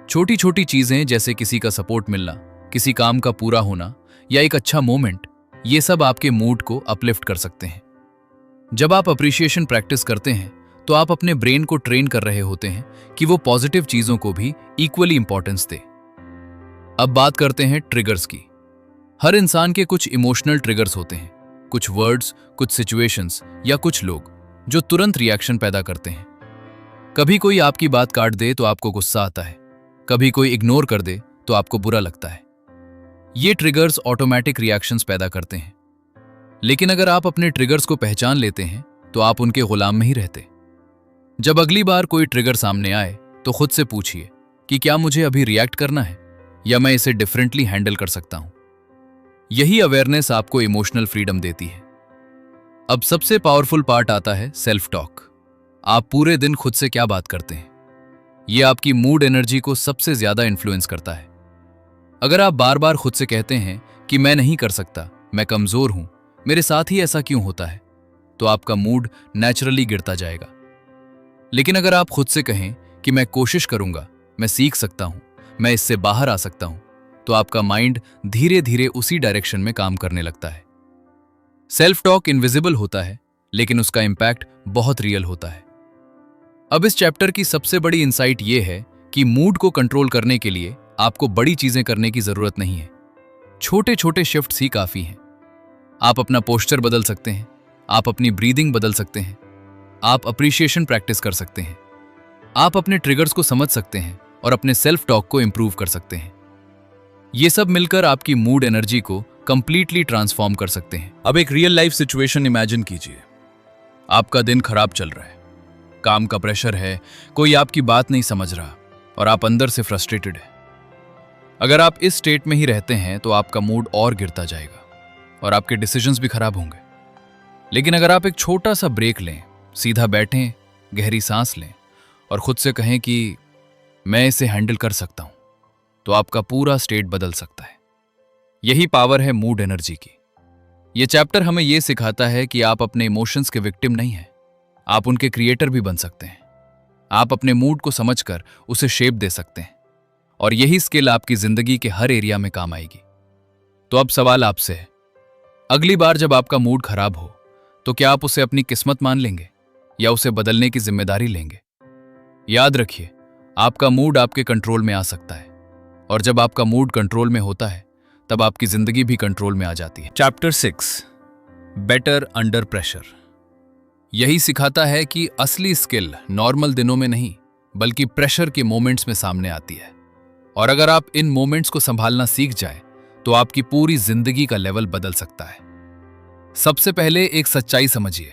A: छोटी छोटी चीजें जैसे किसी का सपोर्ट मिलना, किसी काम का पूरा होना या एक अच्छा मोमेंट, ये सब आपके मूड को अपलिफ्ट कर सकते हैं। जब आप अप्रिशिएशन प्रैक्टिस करते हैं तो आप अपने ब्रेन को ट्रेन कर रहे होते हैं कि वो पॉजिटिव चीजों को भी इक्वली इंपॉर्टेंस दे। अब बात करते हैं ट्रिगर्स की। हर इंसान के कुछ इमोशनल ट्रिगर्स होते हैं, कुछ वर्ड्स, कुछ सिचुएशंस या कुछ लोग जो तुरंत रिएक्शन पैदा करते हैं। कभी कोई आपकी बात काट दे तो आपको गुस्सा आता है, कभी कोई इग्नोर कर दे तो आपको बुरा लगता है। ये ट्रिगर्स ऑटोमेटिक रिएक्शंस पैदा करते हैं। लेकिन अगर आप अपने ट्रिगर्स को पहचान लेते हैं तो आप उनके गुलाम नहीं रहते। जब अगली बार कोई ट्रिगर सामने आए तो खुद से पूछिए कि क्या मुझे अभी रिएक्ट करना है या मैं इसे डिफरेंटली हैंडल कर सकता हूं। यही अवेयरनेस आपको इमोशनल फ्रीडम देती है। अब सबसे पावरफुल पार्ट आता है सेल्फ टॉक। आप पूरे दिन खुद से क्या बात करते हैं, यह आपकी मूड एनर्जी को सबसे ज्यादा इन्फ्लुएंस करता है। अगर आप बार बार खुद से कहते हैं कि मैं नहीं कर सकता, मैं कमजोर हूं, मेरे साथ ही ऐसा क्यों होता है, तो आपका मूड नेचुरली गिरता जाएगा। लेकिन अगर आप खुद से कहें कि मैं कोशिश करूंगा, मैं सीख सकता हूं, मैं इससे बाहर आ सकता हूं, तो आपका माइंड धीरे धीरे उसी डायरेक्शन में काम करने लगता है। सेल्फ टॉक इनविजिबल होता है, लेकिन उसका इंपैक्ट बहुत रियल होता है। अब इस चैप्टर की सबसे बड़ी इंसाइट यह है कि मूड को कंट्रोल करने के लिए आपको बड़ी चीजें करने की जरूरत नहीं है। छोटे छोटे शिफ्ट्स ही काफी हैं। आप अपना पोस्चर बदल सकते हैं, आप अपनी ब्रीदिंग बदल सकते हैं, आप अप्रिशिएशन प्रैक्टिस कर सकते हैं, आप अपने ट्रिगर्स को समझ सकते हैं और अपने सेल्फ टॉक को इंप्रूव कर सकते हैं। ये सब मिलकर आपकी मूड एनर्जी को कंप्लीटली ट्रांसफॉर्म कर सकते हैं। अब एक रियल लाइफ सिचुएशन इमेजिन कीजिए। आपका दिन खराब चल रहा है, काम का प्रेशर है, कोई आपकी बात नहीं समझ रहा और आप अंदर से फ्रस्ट्रेटेड है। अगर आप इस स्टेट में ही रहते हैं तो आपका मूड और गिरता जाएगा और आपके डिसीजंस भी खराब होंगे। लेकिन अगर आप एक छोटा सा ब्रेक लें, सीधा बैठें, गहरी सांस लें और खुद से कहें कि मैं इसे हैंडल कर सकता हूं, तो आपका पूरा स्टेट बदल सकता है। यही पावर है मूड एनर्जी की। यह चैप्टर हमें यह सिखाता है कि आप अपने इमोशंस के विक्टिम नहीं हैं, आप उनके क्रिएटर भी बन सकते हैं। आप अपने मूड को समझकर उसे शेप दे सकते हैं और यही स्किल आपकी जिंदगी के हर एरिया में काम आएगी। तो अब सवाल आपसे है, अगली बार जब आपका मूड खराब हो तो क्या आप उसे अपनी किस्मत मान लेंगे या उसे बदलने की जिम्मेदारी लेंगे? याद रखिए, आपका मूड आपके कंट्रोल में आ सकता है और जब आपका मूड कंट्रोल में होता है तब आपकी जिंदगी भी कंट्रोल में आ जाती है। चैप्टर 6, बेटर अंडर प्रेशर, यही सिखाता है कि असली स्किल नॉर्मल दिनों में नहीं बल्कि प्रेशर के मोमेंट्स में सामने आती है। और अगर आप इन मोमेंट्स को संभालना सीख जाए तो आपकी पूरी जिंदगी का लेवल बदल सकता है। सबसे पहले एक सच्चाई समझिए,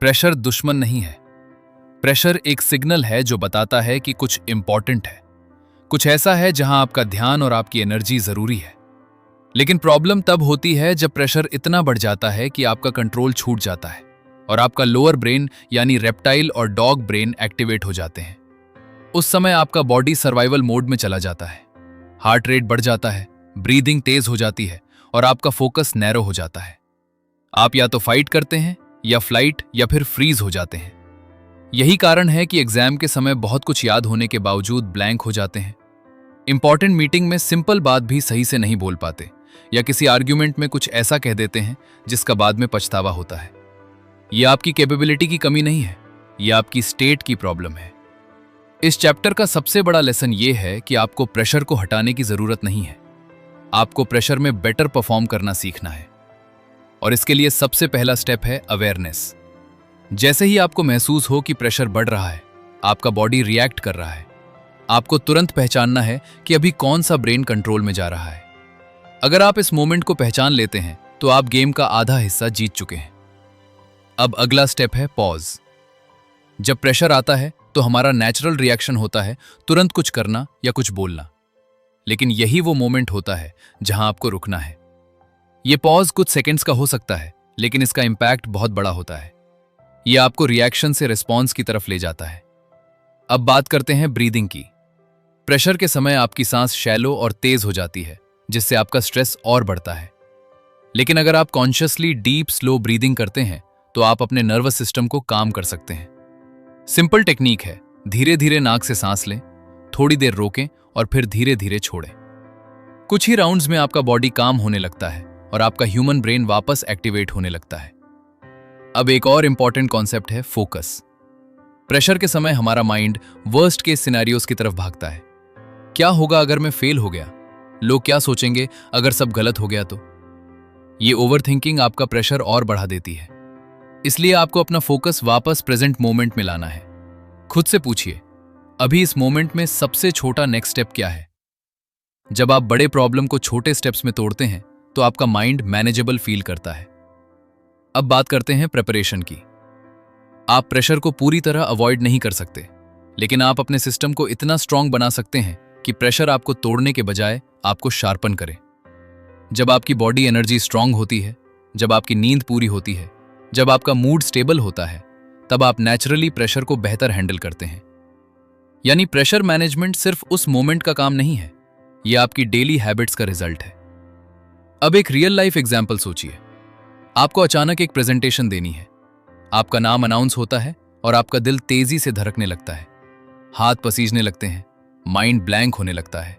A: प्रेशर दुश्मन नहीं है। प्रेशर एक सिग्नल है जो बताता है कि कुछ इंपॉर्टेंट है, कुछ ऐसा है जहां आपका ध्यान और आपकी एनर्जी जरूरी है। लेकिन प्रॉब्लम तब होती है जब प्रेशर इतना बढ़ जाता है कि आपका कंट्रोल छूट जाता है और आपका लोअर ब्रेन यानी रेप्टाइल और डॉग ब्रेन एक्टिवेट हो जाते हैं। उस समय आपका बॉडी सर्वाइवल मोड में चला जाता है, हार्ट रेट बढ़ जाता है, ब्रीदिंग तेज हो जाती है और आपका फोकस नैरो हो जाता है। आप या तो फाइट करते हैं या फ्लाइट या फिर फ्रीज हो जाते हैं। यही कारण है कि एग्जाम के समय बहुत कुछ याद होने के बावजूद ब्लैंक हो जाते हैं। इंपॉर्टेंट मीटिंग में सिंपल बात भी सही से नहीं बोल पाते या किसी आर्ग्यूमेंट में कुछ ऐसा कह देते हैं जिसका बाद में पछतावा होता है। यह आपकी कैपेबिलिटी की कमी नहीं है, यह आपकी स्टेट की प्रॉब्लम है। इस चैप्टर का सबसे बड़ा लेसन यह है कि आपको प्रेशर को हटाने की जरूरत नहीं है, आपको प्रेशर में बेटर परफॉर्म करना सीखना है। और इसके लिए सबसे पहला स्टेप है अवेयरनेस। जैसे ही आपको महसूस हो कि प्रेशर बढ़ रहा है, आपका बॉडी रिएक्ट कर रहा है, आपको तुरंत पहचानना है कि अभी कौन सा ब्रेन कंट्रोल में जा रहा है। अगर आप इस मोमेंट को पहचान लेते हैं तो आप गेम का आधा हिस्सा जीत चुके हैं। अब अगला स्टेप है पॉज। जब प्रेशर आता है तो हमारा नेचुरल रिएक्शन होता है तुरंत कुछ करना या कुछ बोलना, लेकिन यही वो मोमेंट होता है जहां आपको रुकना है। यह पॉज कुछ सेकंड्स का हो सकता है, लेकिन इसका इंपैक्ट बहुत बड़ा होता है। यह आपको रिएक्शन से रिस्पॉन्स की तरफ ले जाता है। अब बात करते हैं ब्रीदिंग की। प्रेशर के समय आपकी सांस शैलो और तेज हो जाती है, जिससे आपका स्ट्रेस और बढ़ता है। लेकिन अगर आप कॉन्शियसली डीप स्लो ब्रीदिंग करते हैं तो आप अपने नर्वस सिस्टम को काम कर सकते हैं। सिंपल टेक्निक है, धीरे धीरे नाक से सांस लें, थोड़ी देर रोकें और फिर धीरे धीरे छोड़ें। कुछ ही राउंड्स में आपका बॉडी काम होने लगता है और आपका ह्यूमन ब्रेन वापस एक्टिवेट होने लगता है। अब एक और इंपॉर्टेंट कॉन्सेप्ट है फोकस। प्रेशर के समय हमारा माइंड वर्स्ट केस सिनेरियोस की तरफ भागता है। क्या होगा अगर मैं फेल हो गया? लोग क्या सोचेंगे अगर सब गलत हो गया तो? ये ओवरथिंकिंग आपका प्रेशर और बढ़ा देती है। इसलिए आपको अपना फोकस वापस प्रेजेंट मोमेंट में लाना है। खुद से पूछिए, अभी इस मोमेंट में सबसे छोटा नेक्स्ट स्टेप क्या है? जब आप बड़े प्रॉब्लम को छोटे स्टेप्स में तोड़ते हैं तो आपका माइंड मैनेजेबल फील करता है। अब बात करते हैं प्रिपरेशन की। आप प्रेशर को पूरी तरह अवॉइड नहीं कर सकते, लेकिन आप अपने सिस्टम को इतना स्ट्रांग बना सकते हैं कि प्रेशर आपको तोड़ने के बजाय आपको शार्पन करे। जब आपकी बॉडी एनर्जी स्ट्रांग होती है, जब आपकी नींद पूरी होती है, जब आपका मूड स्टेबल होता है, तब आप नेचुरली प्रेशर को बेहतर हैंडल करते हैं। यानी प्रेशर मैनेजमेंट सिर्फ उस मोमेंट का काम नहीं है, यह आपकी डेली हैबिट्स का रिजल्ट है। अब एक रियल लाइफ एग्जाम्पल सोचिए। आपको अचानक एक प्रेजेंटेशन देनी है। आपका नाम अनाउंस होता है और आपका दिल तेजी से धड़कने लगता है, हाथ पसीजने लगते हैं, माइंड ब्लैंक होने लगता है।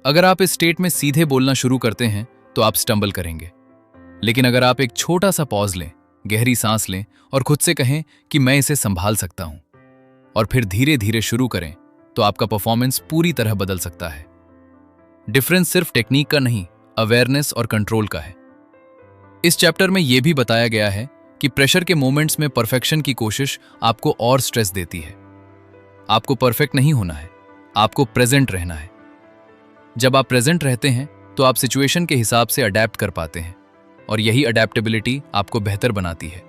A: अगर आप इस स्टेट में सीधे बोलना शुरू करते हैं तो आप स्टंबल करेंगे। लेकिन अगर आप एक छोटा सा पॉज लें, गहरी सांस लें और खुद से कहें कि मैं इसे संभाल सकता हूं, और फिर धीरे धीरे शुरू करें, तो आपका परफॉर्मेंस पूरी तरह बदल सकता है। डिफरेंस सिर्फ टेक्निक का नहीं, अवेयरनेस और कंट्रोल का है। इस चैप्टर में यह भी बताया गया है कि प्रेशर के मोमेंट्स में परफेक्शन की कोशिश आपको और स्ट्रेस देती है। आपको परफेक्ट नहीं होना है, आपको प्रेजेंट रहना है। जब आप प्रेजेंट रहते हैं तो आप सिचुएशन के हिसाब से अडेप्ट कर पाते हैं, और यही अडेप्टेबिलिटी आपको बेहतर बनाती है।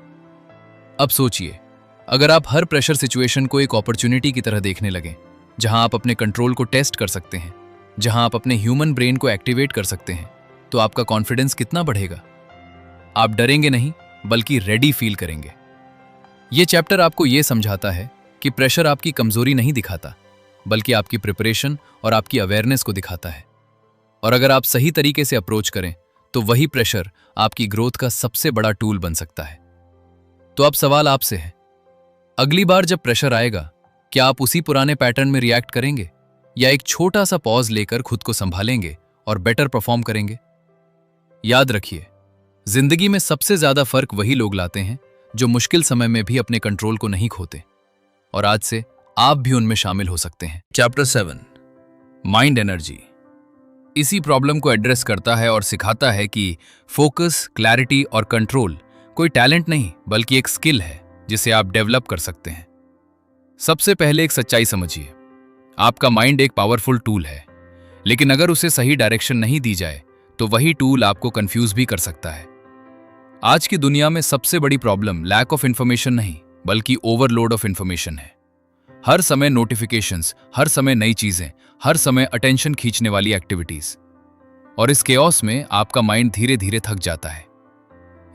A: अब सोचिए, अगर आप हर प्रेशर सिचुएशन को एक अपॉर्चुनिटी की तरह देखने लगें, जहां आप अपने कंट्रोल को टेस्ट कर सकते हैं, जहां आप अपने ह्यूमन ब्रेन को एक्टिवेट कर सकते हैं, तो आपका कॉन्फिडेंस कितना बढ़ेगा। आप डरेंगे नहीं, बल्कि रेडी फील करेंगे। यह चैप्टर आपको यह समझाता है कि प्रेशर आपकी कमजोरी नहीं दिखाता, बल्कि आपकी प्रिपरेशन और आपकी अवेयरनेस को दिखाता है। और अगर आप सही तरीके से अप्रोच करें तो वही प्रेशर आपकी ग्रोथ का सबसे बड़ा टूल बन सकता है। तो अब सवाल आपसे है, अगली बार जब प्रेशर आएगा, क्या आप उसी पुराने पैटर्न में रिएक्ट करेंगे, या एक छोटा सा पॉज लेकर खुद को संभालेंगे और बेटर परफॉर्म करेंगे? याद रखिए, जिंदगी में सबसे ज्यादा फर्क वही लोग लाते हैं जो मुश्किल समय में भी अपने कंट्रोल को नहीं खोते, और आज से आप भी उनमें शामिल हो सकते हैं। चैप्टर 7, माइंड एनर्जी, इसी प्रॉब्लम को एड्रेस करता है और सिखाता है कि फोकस, क्लैरिटी और कंट्रोल कोई टैलेंट नहीं, बल्कि एक स्किल है जिसे आप डेवलप कर सकते हैं। सबसे पहले एक सच्चाई समझिए, आपका माइंड एक पावरफुल टूल है, लेकिन अगर उसे सही डायरेक्शन नहीं दी जाए तो वही टूल आपको कंफ्यूज भी कर सकता है। आज की दुनिया में सबसे बड़ी प्रॉब्लम लैक ऑफ इंफॉर्मेशन नहीं, बल्कि ओवरलोड ऑफ इंफॉर्मेशन है। हर समय नोटिफिकेशंस, हर समय नई चीजें, हर समय अटेंशन खींचने वाली एक्टिविटीज, और इस केओस में आपका माइंड धीरे धीरे थक जाता है।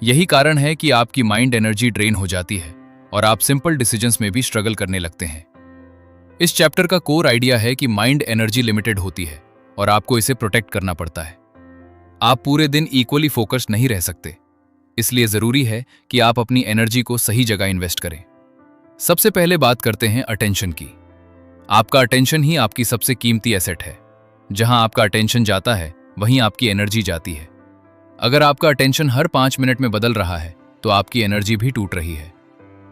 A: यही कारण है कि आपकी माइंड एनर्जी ड्रेन हो जाती है और आप सिंपल डिसीजंस में भी स्ट्रगल करने लगते हैं। इस चैप्टर का कोर आइडिया है कि माइंड एनर्जी लिमिटेड होती है और आपको इसे प्रोटेक्ट करना पड़ता है। आप पूरे दिन इक्वली फोकस्ड नहीं रह सकते, इसलिए जरूरी है कि आप अपनी एनर्जी को सही जगह इन्वेस्ट करें। सबसे पहले बात करते हैं अटेंशन की। आपका अटेंशन ही आपकी सबसे कीमती एसेट है। जहां आपका अटेंशन जाता है, वहीं आपकी एनर्जी जाती है। अगर आपका अटेंशन हर 5 मिनट में बदल रहा है तो आपकी एनर्जी भी टूट रही है।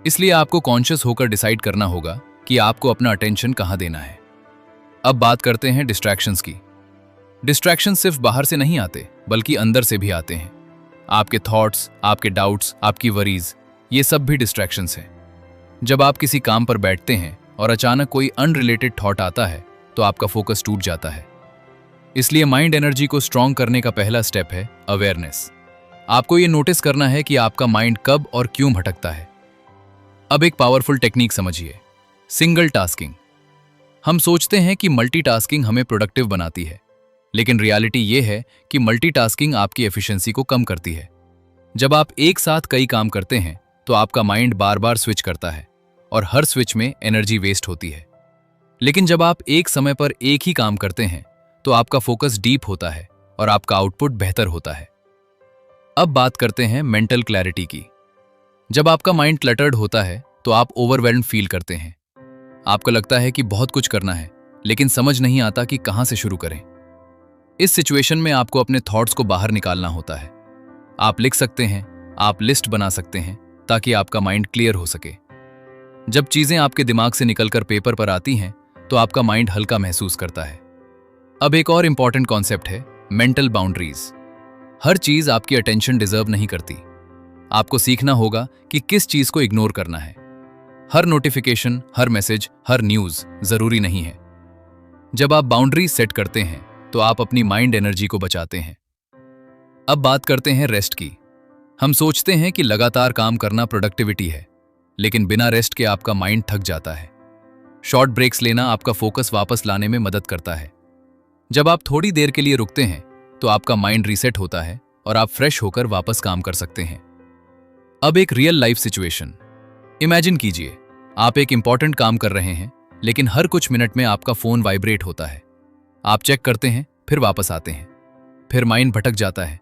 A: इसलिए आपको कॉन्शियस होकर डिसाइड करना होगा कि आपको अपना अटेंशन कहां देना है। अब बात करते हैं डिस्ट्रैक्शंस की। डिस्ट्रैक्शन सिर्फ बाहर से नहीं आते, बल्कि अंदर से भी आते हैं। आपके थॉट्स, आपके डाउट्स, आपकी वरीज, ये सब भी डिस्ट्रैक्शंस हैं। जब आप किसी काम पर बैठते हैं और अचानक कोई अनरिलेटेड थॉट आता है तो आपका फोकस टूट जाता है। इसलिए माइंड एनर्जी को स्ट्रांग करने का पहला स्टेप है अवेयरनेस। आपको ये नोटिस करना है कि आपका माइंड कब और क्यों भटकता है। अब एक पावरफुल टेक्निक समझिए, सिंगल टास्किंग। हम सोचते हैं कि मल्टीटास्किंग हमें प्रोडक्टिव बनाती है, लेकिन रियलिटी ये है कि मल्टीटास्किंग आपकी एफिशिएंसी को कम करती है। जब आप एक साथ कई काम करते हैं तो आपका माइंड बार बार स्विच करता है और हर स्विच में एनर्जी वेस्ट होती है। लेकिन जब आप एक समय पर एक ही काम करते हैं तो आपका फोकस डीप होता है और आपका आउटपुट बेहतर होता है। अब बात करते हैं मेंटल क्लैरिटी की। जब आपका माइंड क्लटर्ड होता है तो आप ओवरवेल्म्ड फील करते हैं। आपको लगता है कि बहुत कुछ करना है, लेकिन समझ नहीं आता कि कहां से शुरू करें। इस सिचुएशन में आपको अपने थॉट्स को बाहर निकालना होता है। आप लिख सकते हैं, आप लिस्ट बना सकते हैं, ताकि आपका माइंड क्लियर हो सके। जब चीजें आपके दिमाग से निकलकर पेपर पर आती हैं तो आपका माइंड हल्का महसूस करता है। अब एक और इंपॉर्टेंट कॉन्सेप्ट है मेंटल बाउंड्रीज। हर चीज आपकी अटेंशन डिजर्व नहीं करती। आपको सीखना होगा कि किस चीज को इग्नोर करना है। हर नोटिफिकेशन, हर मैसेज, हर न्यूज जरूरी नहीं है। जब आप बाउंड्रीज सेट करते हैं तो आप अपनी माइंड एनर्जी को बचाते हैं। अब बात करते हैं रेस्ट की। हम सोचते हैं कि लगातार काम करना प्रोडक्टिविटी है, लेकिन बिना रेस्ट के आपका माइंड थक जाता है। शॉर्ट ब्रेक्स लेना आपका फोकस वापस लाने में मदद करता है। जब आप थोड़ी देर के लिए रुकते हैं तो आपका माइंड रीसेट होता है और आप फ्रेश होकर वापस काम कर सकते हैं। अब एक रियल लाइफ सिचुएशन इमेजिन कीजिए। आप एक इंपॉर्टेंट काम कर रहे हैं, लेकिन हर कुछ मिनट में आपका फोन वाइब्रेट होता है। आप चेक करते हैं, फिर वापस आते हैं, फिर माइंड भटक जाता है।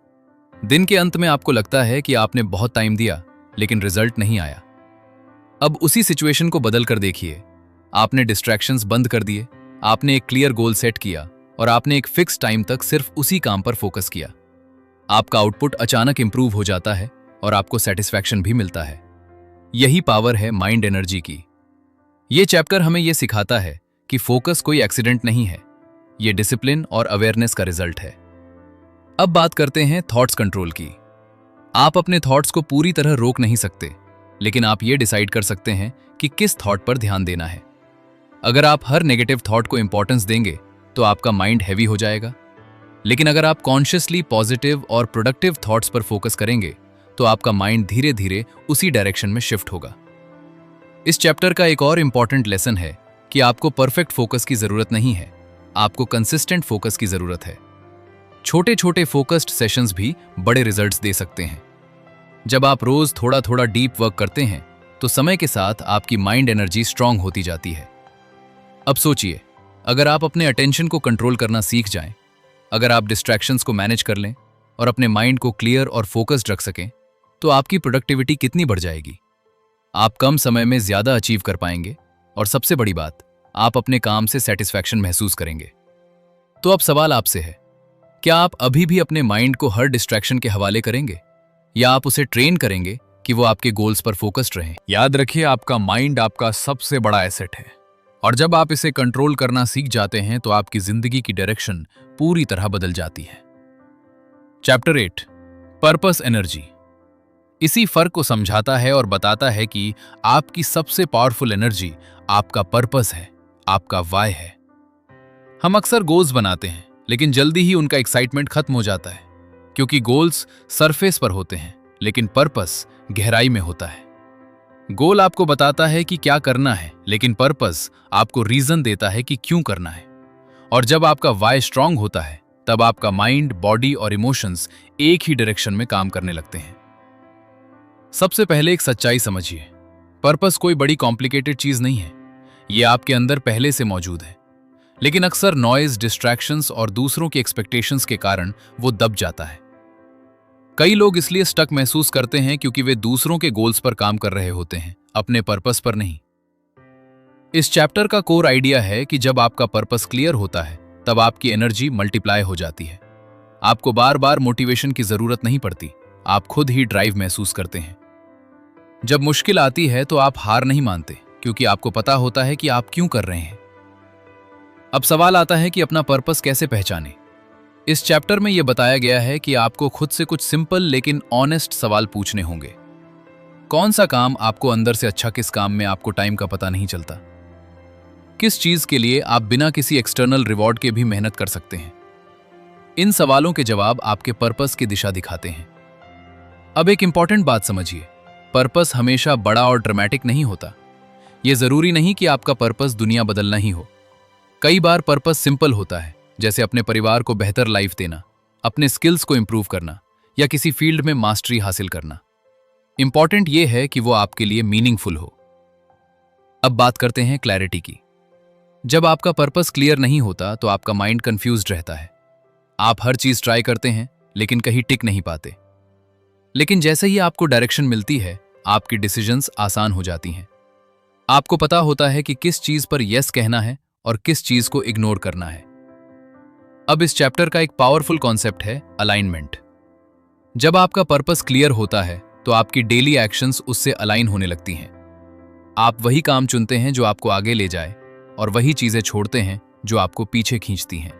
A: दिन के अंत में आपको लगता है कि आपने बहुत टाइम दिया, लेकिन रिजल्ट नहीं आया। अब उसी सिचुएशन को बदल कर देखिए। आपने डिस्ट्रैक्शंस बंद कर दिए, आपने एक क्लियर गोल सेट किया और आपने एक फिक्स टाइम तक सिर्फ उसी काम पर फोकस किया। आपका आउटपुट अचानक इंप्रूव हो जाता है और आपको सेटिस्फैक्शन भी मिलता है। यही पावर है माइंड एनर्जी की। ये चैप्टर हमें यह सिखाता है कि फोकस कोई एक्सीडेंट नहीं है, ये डिसिप्लिन और अवेयरनेस का रिजल्ट है। अब बात करते हैं थॉट्स कंट्रोल की। आप अपने थॉट्स को पूरी तरह रोक नहीं सकते, लेकिन आप ये डिसाइड कर सकते हैं कि किस थॉट पर ध्यान देना है। अगर आप हर नेगेटिव थॉट को इंपॉर्टेंस देंगे तो आपका माइंड हैवी हो जाएगा, लेकिन अगर आप कॉन्शियसली पॉजिटिव और प्रोडक्टिव थॉट्स पर फोकस करेंगे तो आपका माइंड धीरे धीरे उसी डायरेक्शन में शिफ्ट होगा। इस चैप्टर का एक और इंपॉर्टेंट लेसन है कि आपको परफेक्ट फोकस की जरूरत नहीं है, आपको कंसिस्टेंट फोकस की जरूरत है। छोटे छोटे फोकस्ड सेशंस भी बड़े रिजल्ट्स दे सकते हैं। जब आप रोज थोड़ा थोड़ा डीप वर्क करते हैं तो समय के साथ आपकी माइंड एनर्जी स्ट्रांग होती जाती है। अब सोचिए, अगर आप अपने अटेंशन को कंट्रोल करना सीख जाएं, अगर आप डिस्ट्रैक्शंस को मैनेज कर लें और अपने माइंड को क्लियर और फोकस्ड रख सकें, तो आपकी प्रोडक्टिविटी कितनी बढ़ जाएगी। आप कम समय में ज्यादा अचीव कर पाएंगे और सबसे बड़ी बात, आप अपने काम से सेटिस्फैक्शन महसूस करेंगे। तो अब सवाल आपसे है, क्या आप अभी भी अपने माइंड को हर डिस्ट्रैक्शन के हवाले करेंगे या आप उसे ट्रेन करेंगे कि वो आपके गोल्स पर फोकस्ड रहें? याद रखिए, आपका माइंड आपका सबसे बड़ा एसेट है और जब आप इसे कंट्रोल करना सीख जाते हैं तो आपकी जिंदगी की डायरेक्शन पूरी तरह बदल जाती है। चैप्टर 8 पर्पस एनर्जी इसी फर्क को समझाता है और बताता है कि आपकी सबसे पावरफुल एनर्जी आपका पर्पस है, आपका वाय है। हम अक्सर गोल्स बनाते हैं, लेकिन जल्दी ही उनका एक्साइटमेंट खत्म हो जाता है, क्योंकि गोल्स सरफेस पर होते हैं लेकिन पर्पस गहराई में होता है। गोल आपको बताता है कि क्या करना है, लेकिन पर्पस आपको रीजन देता है कि क्यों करना है। और जब आपका वाय स्ट्रांग होता है, तब आपका माइंड, बॉडी और इमोशंस एक ही डायरेक्शन में काम करने लगते हैं। सबसे पहले एक सच्चाई समझिए, पर्पस कोई बड़ी कॉम्प्लिकेटेड चीज नहीं है, ये आपके अंदर पहले से मौजूद है, लेकिन अक्सर नॉइज, डिस्ट्रैक्शंस और दूसरों की एक्सपेक्टेशंस के कारण वो दब जाता है। कई लोग इसलिए स्टक महसूस करते हैं क्योंकि वे दूसरों के गोल्स पर काम कर रहे होते हैं, अपने पर्पस पर नहीं। इस चैप्टर का कोर आइडिया है कि जब आपका पर्पस क्लियर होता है तब आपकी एनर्जी मल्टीप्लाई हो जाती है। आपको बार बार मोटिवेशन की जरूरत नहीं पड़ती, आप खुद ही ड्राइव महसूस करते हैं। जब मुश्किल आती है तो आप हार नहीं मानते, क्योंकि आपको पता होता है कि आप क्यों कर रहे हैं। अब सवाल आता है कि अपना पर्पस कैसे पहचानें। इस चैप्टर में यह बताया गया है कि आपको खुद से कुछ सिंपल लेकिन ऑनेस्ट सवाल पूछने होंगे। कौन सा काम आपको अंदर से अच्छा, किस काम में आपको टाइम का पता नहीं चलता, किस चीज के लिए आप बिना किसी एक्सटर्नल रिवॉर्ड के भी मेहनत कर सकते हैं। इन सवालों के जवाब आपके पर्पस की दिशा दिखाते हैं। अब एक इंपॉर्टेंट बात समझिए, पर्पस हमेशा बड़ा और ड्रामेटिक नहीं होता। यह जरूरी नहीं कि आपका पर्पस दुनिया बदलना ही हो। कई बार पर्पस सिंपल होता है, जैसे अपने परिवार को बेहतर लाइफ देना, अपने स्किल्स को इंप्रूव करना या किसी फील्ड में मास्टरी हासिल करना। इंपॉर्टेंट यह है कि वो आपके लिए मीनिंगफुल हो। अब बात करते हैं क्लैरिटी की। जब आपका पर्पस क्लियर नहीं होता तो आपका माइंड कंफ्यूज्ड रहता है। आप हर चीज ट्राई करते हैं लेकिन कहीं टिक नहीं पाते। लेकिन जैसे ही आपको डायरेक्शन मिलती है, आपकी डिसीजंस आसान हो जाती हैं। आपको पता होता है कि किस चीज पर यस कहना है और किस चीज को इग्नोर करना है। अब इस चैप्टर का एक पावरफुल कॉन्सेप्ट है अलाइनमेंट। जब आपका पर्पस क्लियर होता है तो आपकी डेली एक्शंस उससे अलाइन होने लगती हैं। आप वही काम चुनते हैं जो आपको आगे ले जाए और वही चीजें छोड़ते हैं जो आपको पीछे खींचती हैं।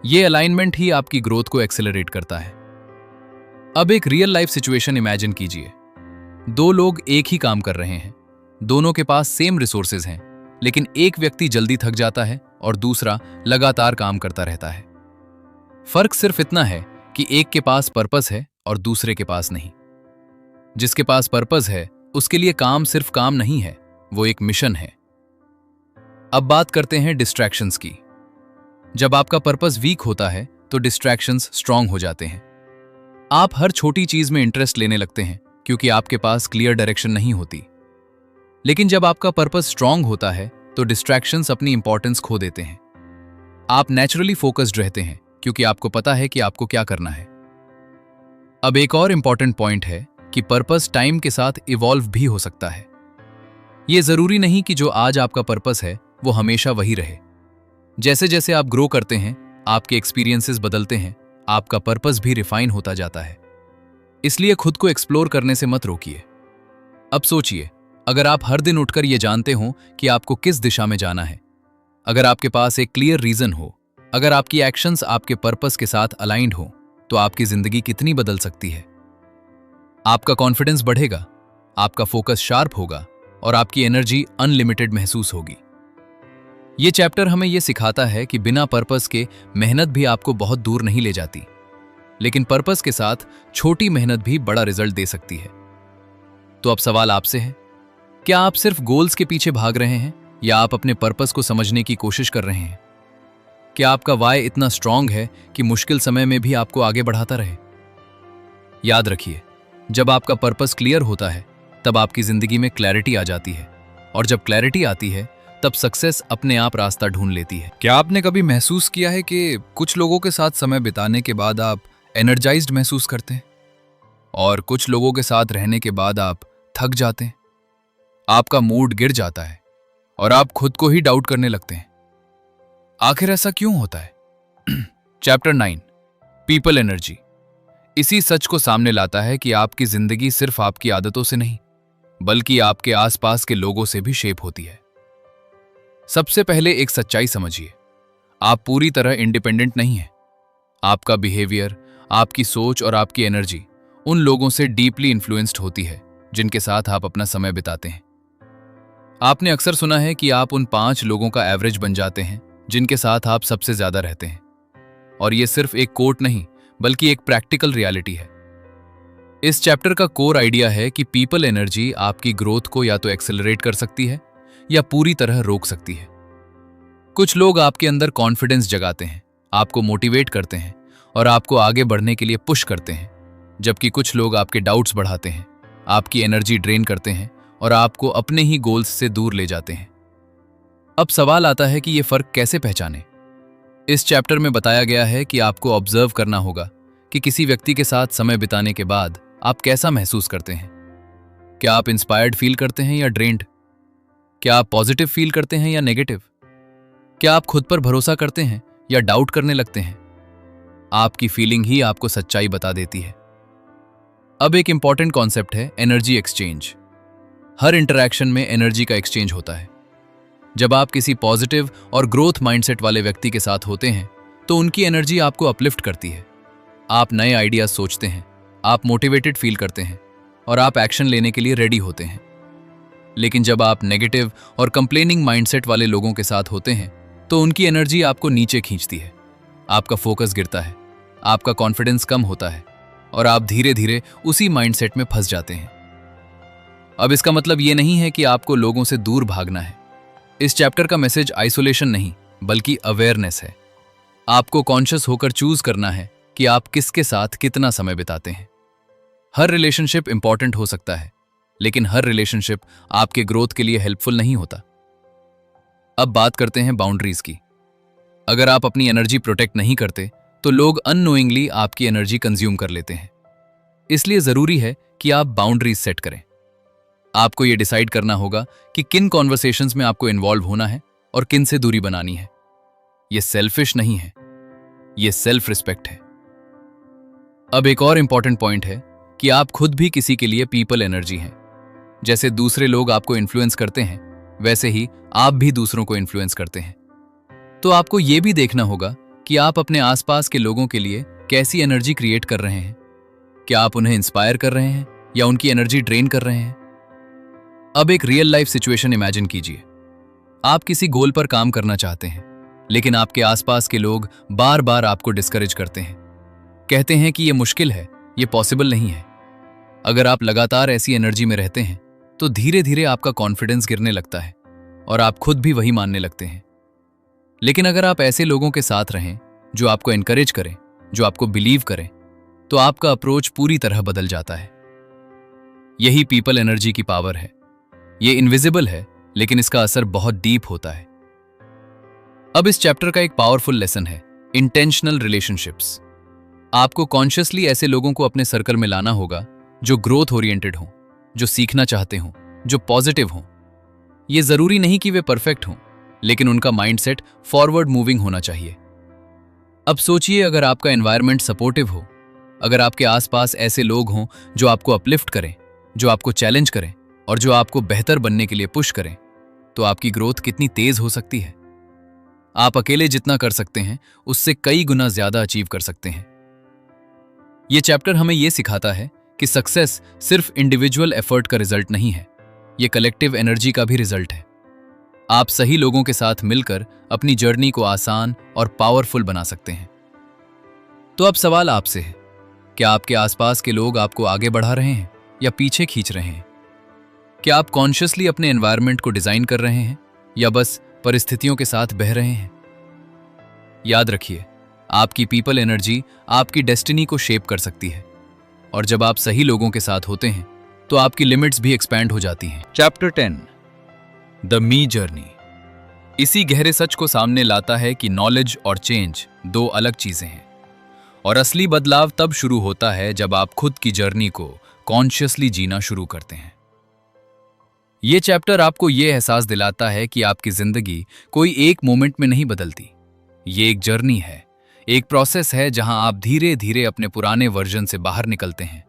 A: ये अलाइनमेंट ही आपकी ग्रोथ को एक्सेलरेट करता है। अब एक रियल लाइफ सिचुएशन इमेजिन कीजिए। दो लोग एक ही काम कर रहे हैं, दोनों के पास सेम रिसोर्सेज हैं, लेकिन एक व्यक्ति जल्दी थक जाता है और दूसरा लगातार काम करता रहता है। फर्क सिर्फ इतना है कि एक के पास पर्पस है और दूसरे के पास नहीं। जिसके पास पर्पस है उसके लिए काम सिर्फ काम नहीं है, वो एक मिशन है। अब बात करते हैं डिस्ट्रैक्शंस की। जब आपका पर्पस वीक होता है तो डिस्ट्रैक्शंस स्ट्रांग हो जाते हैं। आप हर छोटी चीज में इंटरेस्ट लेने लगते हैं क्योंकि आपके पास क्लियर डायरेक्शन नहीं होती। लेकिन जब आपका पर्पस स्ट्रांग होता है तो डिस्ट्रैक्शंस अपनी इंपॉर्टेंस खो देते हैं। आप नेचुरली फोकस्ड रहते हैं क्योंकि आपको पता है कि आपको क्या करना है। अब एक और इंपॉर्टेंट पॉइंट है कि पर्पस टाइम के साथ इवॉल्व भी हो सकता है। यह जरूरी नहीं कि जो आज आपका पर्पस है वो हमेशा वही रहे। जैसे जैसे आप ग्रो करते हैं, आपके एक्सपीरियंसेस बदलते हैं, आपका पर्पस भी रिफाइन होता जाता है। इसलिए खुद को एक्सप्लोर करने से मत रोकिए। अब सोचिए, अगर आप हर दिन उठकर ये जानते हो कि आपको किस दिशा में जाना है, अगर आपके पास एक क्लियर रीजन हो, अगर आपकी एक्शंस आपके पर्पस के साथ अलाइंड हो, तो आपकी जिंदगी कितनी बदल सकती है। आपका कॉन्फिडेंस बढ़ेगा, आपका फोकस शार्प होगा और आपकी एनर्जी अनलिमिटेड महसूस होगी। ये चैप्टर हमें यह सिखाता है कि बिना पर्पस के मेहनत भी आपको बहुत दूर नहीं ले जाती, लेकिन पर्पस के साथ छोटी मेहनत भी बड़ा रिजल्ट दे सकती है। तो अब सवाल आपसे है, क्या आप सिर्फ गोल्स के पीछे भाग रहे हैं या आप अपने पर्पस को समझने की कोशिश कर रहे हैं? क्या आपका वाय इतना स्ट्रांग है कि मुश्किल समय में भी आपको आगे बढ़ाता रहे? याद रखिए, जब आपका पर्पस क्लियर होता है तब आपकी जिंदगी में क्लैरिटी आ जाती है, और जब क्लैरिटी आती है तब सक्सेस अपने आप रास्ता ढूंढ लेती है। क्या आपने कभी महसूस किया है कि कुछ लोगों के साथ समय बिताने के बाद आप एनर्जाइज्ड महसूस करते हैं और कुछ लोगों के साथ रहने के बाद आप थक जाते हैं? आपका मूड गिर जाता है और आप खुद को ही डाउट करने लगते हैं। आखिर ऐसा क्यों होता है? चैप्टर 9, पीपल एनर्जी, इसी सच को सामने लाता है कि आपकी जिंदगी सिर्फ आपकी आदतों से नहीं, बल्कि आपके आसपास के लोगों से भी शेप होती है। सबसे पहले एक सच्चाई समझिए, आप पूरी तरह इंडिपेंडेंट नहीं हैं। आपका बिहेवियर, आपकी सोच और आपकी एनर्जी उन लोगों से डीपली इन्फ्लुएंस्ड होती है जिनके साथ आप अपना समय बिताते हैं। आपने अक्सर सुना है कि आप उन 5 लोगों का एवरेज बन जाते हैं जिनके साथ आप सबसे ज्यादा रहते हैं। और यह सिर्फ एक कोट नहीं, बल्कि एक प्रैक्टिकल रियलिटी है। इस चैप्टर का कोर आइडिया है कि पीपल एनर्जी आपकी ग्रोथ को या तो एक्सेलरेट कर सकती है या पूरी तरह रोक सकती है। कुछ लोग आपके अंदर कॉन्फिडेंस जगाते हैं, आपको मोटिवेट करते हैं और आपको आगे बढ़ने के लिए पुश करते हैं, जबकि कुछ लोग आपके डाउट्स बढ़ाते हैं, आपकी एनर्जी ड्रेन करते हैं और आपको अपने ही गोल्स से दूर ले जाते हैं। अब सवाल आता है कि यह फर्क कैसे पहचानें। इस चैप्टर में बताया गया है कि आपको ऑब्जर्व करना होगा कि किसी व्यक्ति के साथ समय बिताने के बाद आप कैसा महसूस करते हैं। क्या आप इंस्पायर्ड फील करते हैं या ड्रेन्ड? क्या आप पॉजिटिव फील करते हैं या नेगेटिव? क्या आप खुद पर भरोसा करते हैं या डाउट करने लगते हैं? आपकी फीलिंग ही आपको सच्चाई बता देती है। अब एक इंपॉर्टेंट कॉन्सेप्ट है एनर्जी एक्सचेंज। हर इंटरैक्शन में एनर्जी का एक्सचेंज होता है। जब आप किसी पॉजिटिव और ग्रोथ माइंडसेट वाले व्यक्ति के साथ होते हैं तो उनकी एनर्जी आपको अपलिफ्ट करती है। आप नए आइडियाज सोचते हैं, आप मोटिवेटेड फील करते हैं और आप एक्शन लेने के लिए रेडी होते हैं। लेकिन जब आप नेगेटिव और कंप्लेनिंग माइंडसेट वाले लोगों के साथ होते हैं तो उनकी एनर्जी आपको नीचे खींचती है। आपका फोकस गिरता है, आपका कॉन्फिडेंस कम होता है और आप धीरे धीरे उसी माइंडसेट में फंस जाते हैं। अब इसका मतलब ये नहीं है कि आपको लोगों से दूर भागना है। इस चैप्टर का मैसेज आइसोलेशन नहीं, बल्कि अवेयरनेस है। आपको कॉन्शियस होकर चूज करना है कि आप किसके साथ कितना समय बिताते हैं। हर रिलेशनशिप इंपॉर्टेंट हो सकता है, लेकिन हर रिलेशनशिप आपके ग्रोथ के लिए हेल्पफुल नहीं होता। अब बात करते हैं बाउंड्रीज की। अगर आप अपनी एनर्जी प्रोटेक्ट नहीं करते तो लोग अननोइंगली आपकी एनर्जी कंज्यूम कर लेते हैं। इसलिए जरूरी है कि आप बाउंड्रीज सेट करें। आपको यह डिसाइड करना होगा कि किन कॉन्वर्सेशंस में आपको इन्वॉल्व होना है और किन से दूरी बनानी है। यह सेल्फिश नहीं है, यह सेल्फ रिस्पेक्ट है। अब एक और इंपॉर्टेंट पॉइंट है कि आप खुद भी किसी के लिए पीपल एनर्जी हैं। जैसे दूसरे लोग आपको इन्फ्लुएंस करते हैं, वैसे ही आप भी दूसरों को इन्फ्लुएंस करते हैं। तो आपको यह भी देखना होगा कि आप अपने आसपास के लोगों के लिए कैसी एनर्जी क्रिएट कर रहे हैं। क्या आप उन्हें इंस्पायर कर रहे हैं या उनकी एनर्जी ड्रेन कर रहे हैं? अब एक रियल लाइफ सिचुएशन इमेजिन कीजिए। आप किसी गोल पर काम करना चाहते हैं, लेकिन आपके आसपास के लोग बार बार आपको डिस्करेज करते हैं, कहते हैं कि यह मुश्किल है, यह पॉसिबल नहीं है। अगर आप लगातार ऐसी एनर्जी में रहते हैं तो धीरे धीरे आपका कॉन्फिडेंस गिरने लगता है और आप खुद भी वही मानने लगते हैं। लेकिन अगर आप ऐसे लोगों के साथ रहें जो आपको एनकरेज करें, जो आपको बिलीव करें, तो आपका अप्रोच पूरी तरह बदल जाता है। यही पीपल एनर्जी की पावर है। ये इनविजिबल है, लेकिन इसका असर बहुत डीप होता है। अब इस चैप्टर का एक पावरफुल लेसन है इंटेंशनल रिलेशनशिप्स। आपको कॉन्शियसली ऐसे लोगों को अपने सर्कल में लाना होगा जो ग्रोथ ओरिएंटेड हों, जो सीखना चाहते हों, जो पॉजिटिव हों। यह जरूरी नहीं कि वे परफेक्ट हों, लेकिन उनका माइंडसेट फॉरवर्ड मूविंग होना चाहिए। अब सोचिए, अगर आपका एनवायरनमेंट सपोर्टिव हो, अगर आपके आसपास ऐसे लोग हों जो आपको अपलिफ्ट करें, जो आपको चैलेंज करें और जो आपको बेहतर बनने के लिए पुश करें, तो आपकी ग्रोथ कितनी तेज हो सकती है। आप अकेले जितना कर सकते हैं उससे कई गुना ज्यादा अचीव कर सकते हैं। यह चैप्टर हमें यह सिखाता है कि सक्सेस सिर्फ इंडिविजुअल एफर्ट का रिजल्ट नहीं है, यह कलेक्टिव एनर्जी का भी रिजल्ट है। आप सही लोगों के साथ मिलकर अपनी जर्नी को आसान और पावरफुल बना सकते हैं। तो अब सवाल आपसे है, क्या आपके आसपास के लोग आपको आगे बढ़ा रहे हैं या पीछे खींच रहे हैं? क्या आप कॉन्शियसली अपने एनवायरनमेंट को डिजाइन कर रहे हैं या बस परिस्थितियों के साथ बह रहे हैं? याद रखिए, आपकी पीपल एनर्जी आपकी डेस्टिनी को शेप कर सकती है, और जब आप सही लोगों के साथ होते हैं तो आपकी लिमिट्स भी एक्सपैंड हो जाती हैं। चैप्टर 10, द मी जर्नी, इसी गहरे सच को सामने लाता है कि नॉलेज और चेंज दो अलग चीजें हैं, और असली बदलाव तब शुरू होता है जब आप खुद की जर्नी को कॉन्शियसली जीना शुरू करते हैं। यह चैप्टर आपको यह एहसास दिलाता है कि आपकी जिंदगी कोई एक मोमेंट में नहीं बदलती। ये एक जर्नी है, एक प्रोसेस है जहां आप धीरे धीरे अपने पुराने वर्जन से बाहर निकलते हैं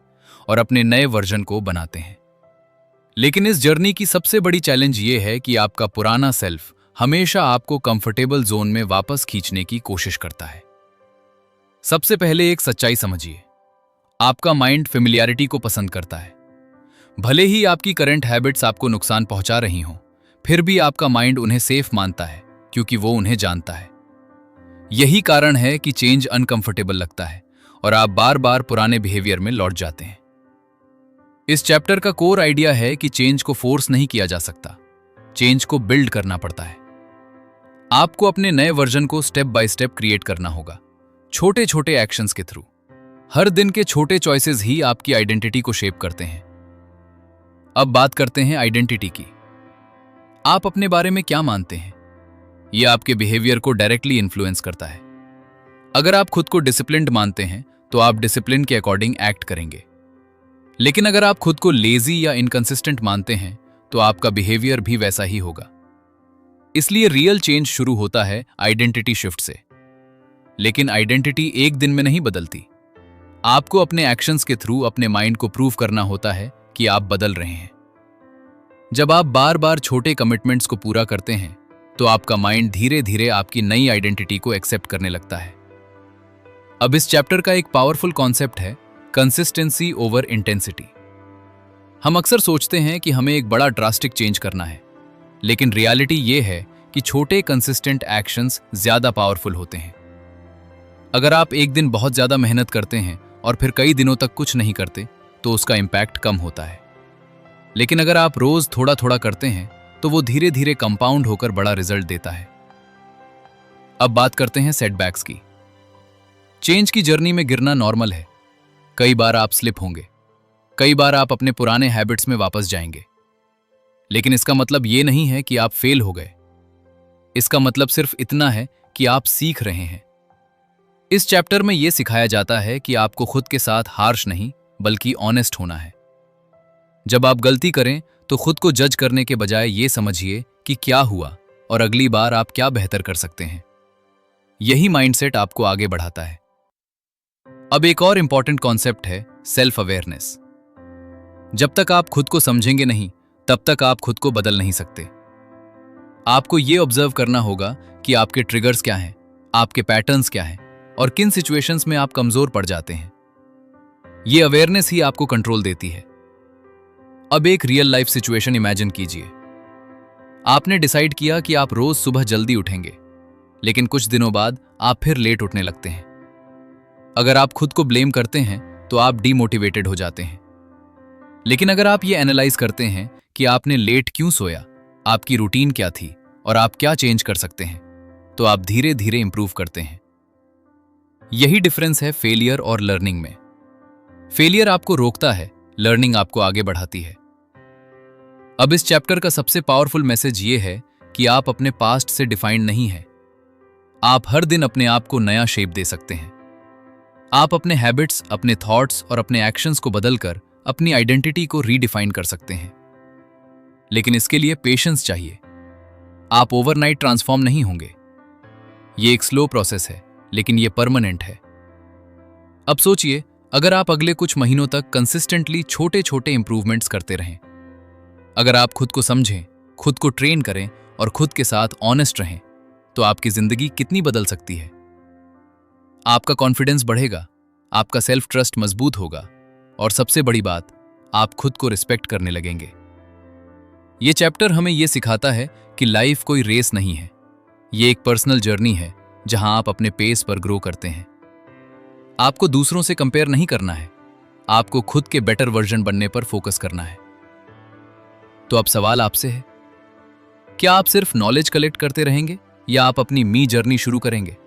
A: और अपने नए वर्जन को बनाते हैं। लेकिन इस जर्नी की सबसे बड़ी चैलेंज ये है कि आपका पुराना सेल्फ हमेशा आपको कंफर्टेबल जोन में वापस खींचने की कोशिश करता है। सबसे पहले एक सच्चाई समझिए, आपका माइंड फेमिलियरिटी को पसंद करता है। भले ही आपकी करंट हैबिट्स आपको नुकसान पहुंचा रही हों, फिर भी आपका माइंड उन्हें सेफ मानता है क्योंकि वो उन्हें जानता है। यही कारण है कि चेंज अनकंफर्टेबल लगता है और आप बार बार पुराने बिहेवियर में लौट जाते हैं। इस चैप्टर का कोर आइडिया है कि चेंज को फोर्स नहीं किया जा सकता, चेंज को बिल्ड करना पड़ता है। आपको अपने नए वर्जन को स्टेप बाय स्टेप क्रिएट करना होगा, छोटे छोटे एक्शंस के थ्रू। हर दिन के छोटे चॉइसेस ही आपकी आइडेंटिटी को शेप करते हैं। अब बात करते हैं आइडेंटिटी की। आप अपने बारे में क्या मानते हैं, यह आपके बिहेवियर को डायरेक्टली इन्फ्लुएंस करता है। अगर आप खुद को डिसिप्लिन्ड मानते हैं तो आप डिसिप्लिन के अकॉर्डिंग एक्ट करेंगे। लेकिन अगर आप खुद को लेजी या इनकंसिस्टेंट मानते हैं तो आपका बिहेवियर भी वैसा ही होगा। इसलिए रियल चेंज शुरू होता है आइडेंटिटी शिफ्ट से। लेकिन आइडेंटिटी एक दिन में नहीं बदलती। आपको अपने एक्शंस के थ्रू अपने माइंड को प्रूव करना होता है कि आप बदल रहे हैं। जब आप बार बार छोटे कमिटमेंट्स को पूरा करते हैं तो आपका माइंड धीरे धीरे आपकी नई आइडेंटिटी को एक्सेप्ट करने लगता है। अब इस चैप्टर का एक पावरफुल कॉन्सेप्ट है कंसिस्टेंसी ओवर इंटेंसिटी। हम अक्सर सोचते हैं कि हमें एक बड़ा ड्रास्टिक चेंज करना है, लेकिन रियलिटी ये है कि छोटे कंसिस्टेंट एक्शंस ज्यादा पावरफुल होते हैं। अगर आप एक दिन बहुत ज्यादा मेहनत करते हैं और फिर कई दिनों तक कुछ नहीं करते तो उसका इंपैक्ट कम होता है। लेकिन अगर आप रोज थोड़ा थोड़ा करते हैं तो वो धीरे धीरे कंपाउंड होकर बड़ा रिजल्ट देता है। अब बात करते हैं सेटबैक्स की। चेंज की जर्नी में गिरना नॉर्मल है। कई बार आप स्लिप होंगे, कई बार आप अपने पुराने हैबिट्स में वापस जाएंगे। लेकिन इसका मतलब ये नहीं है कि आप फेल हो गए। इसका मतलब सिर्फ इतना है कि आप सीख रहे हैं। इस चैप्टर में यह सिखाया जाता है कि आपको खुद के साथ हार्श नहीं बल्कि ऑनेस्ट होना है। जब आप गलती करें तो खुद को जज करने के बजाय ये समझिए कि क्या हुआ और अगली बार आप क्या बेहतर कर सकते हैं। यही माइंडसेट आपको आगे बढ़ाता है। अब एक और इंपॉर्टेंट कॉन्सेप्ट है सेल्फ अवेयरनेस। जब तक आप खुद को समझेंगे नहीं तब तक आप खुद को बदल नहीं सकते। आपको ये ऑब्जर्व करना होगा कि आपके ट्रिगर्स क्या हैं, आपके पैटर्न्स क्या हैं और किन सिचुएशंस में आप कमजोर पड़ जाते हैं। ये अवेयरनेस ही आपको कंट्रोल देती है। अब एक रियल लाइफ सिचुएशन इमेजिन कीजिए। आपने डिसाइड किया कि आप रोज सुबह जल्दी उठेंगे, लेकिन कुछ दिनों बाद आप फिर लेट उठने लगते हैं। अगर आप खुद को ब्लेम करते हैं तो आप डीमोटिवेटेड हो जाते हैं। लेकिन अगर आप ये एनालाइज करते हैं कि आपने लेट क्यों सोया, आपकी रूटीन क्या थी और आप क्या चेंज कर सकते हैं, तो आप धीरे धीरे इंप्रूव करते हैं। यही डिफरेंस है फेलियर और लर्निंग में। फेलियर आपको रोकता है, लर्निंग आपको आगे बढ़ाती है। अब इस चैप्टर का सबसे पावरफुल मैसेज ये है कि आप अपने पास्ट से डिफाइंड नहीं हैं। आप हर दिन अपने आप को नया शेप दे सकते हैं। आप अपने हैबिट्स, अपने थॉट्स और अपने एक्शंस को बदलकर अपनी आइडेंटिटी को रीडिफाइन कर सकते हैं। लेकिन इसके लिए पेशेंस चाहिए। आप ओवरनाइट ट्रांसफॉर्म नहीं होंगे। ये एक स्लो प्रोसेस है, लेकिन ये परमानेंट है। अब सोचिए, अगर आप अगले कुछ महीनों तक कंसिस्टेंटली छोटे छोटे इंप्रूवमेंट्स करते रहें, अगर आप खुद को समझें, खुद को ट्रेन करें और खुद के साथ ऑनेस्ट रहें, तो आपकी जिंदगी कितनी बदल सकती है। आपका कॉन्फिडेंस बढ़ेगा, आपका सेल्फ ट्रस्ट मजबूत होगा और सबसे बड़ी बात, आप खुद को रिस्पेक्ट करने लगेंगे। ये चैप्टर हमें यह सिखाता है कि लाइफ कोई रेस नहीं है। ये एक पर्सनल जर्नी है जहां आप अपने पेस पर ग्रो करते हैं। आपको दूसरों से कंपेयर नहीं करना है, आपको खुद के बेटर वर्जन बनने पर फोकस करना है। तो अब सवाल आपसे है, क्या आप सिर्फ नॉलेज कलेक्ट करते रहेंगे या आप अपनी मी जर्नी शुरू करेंगे?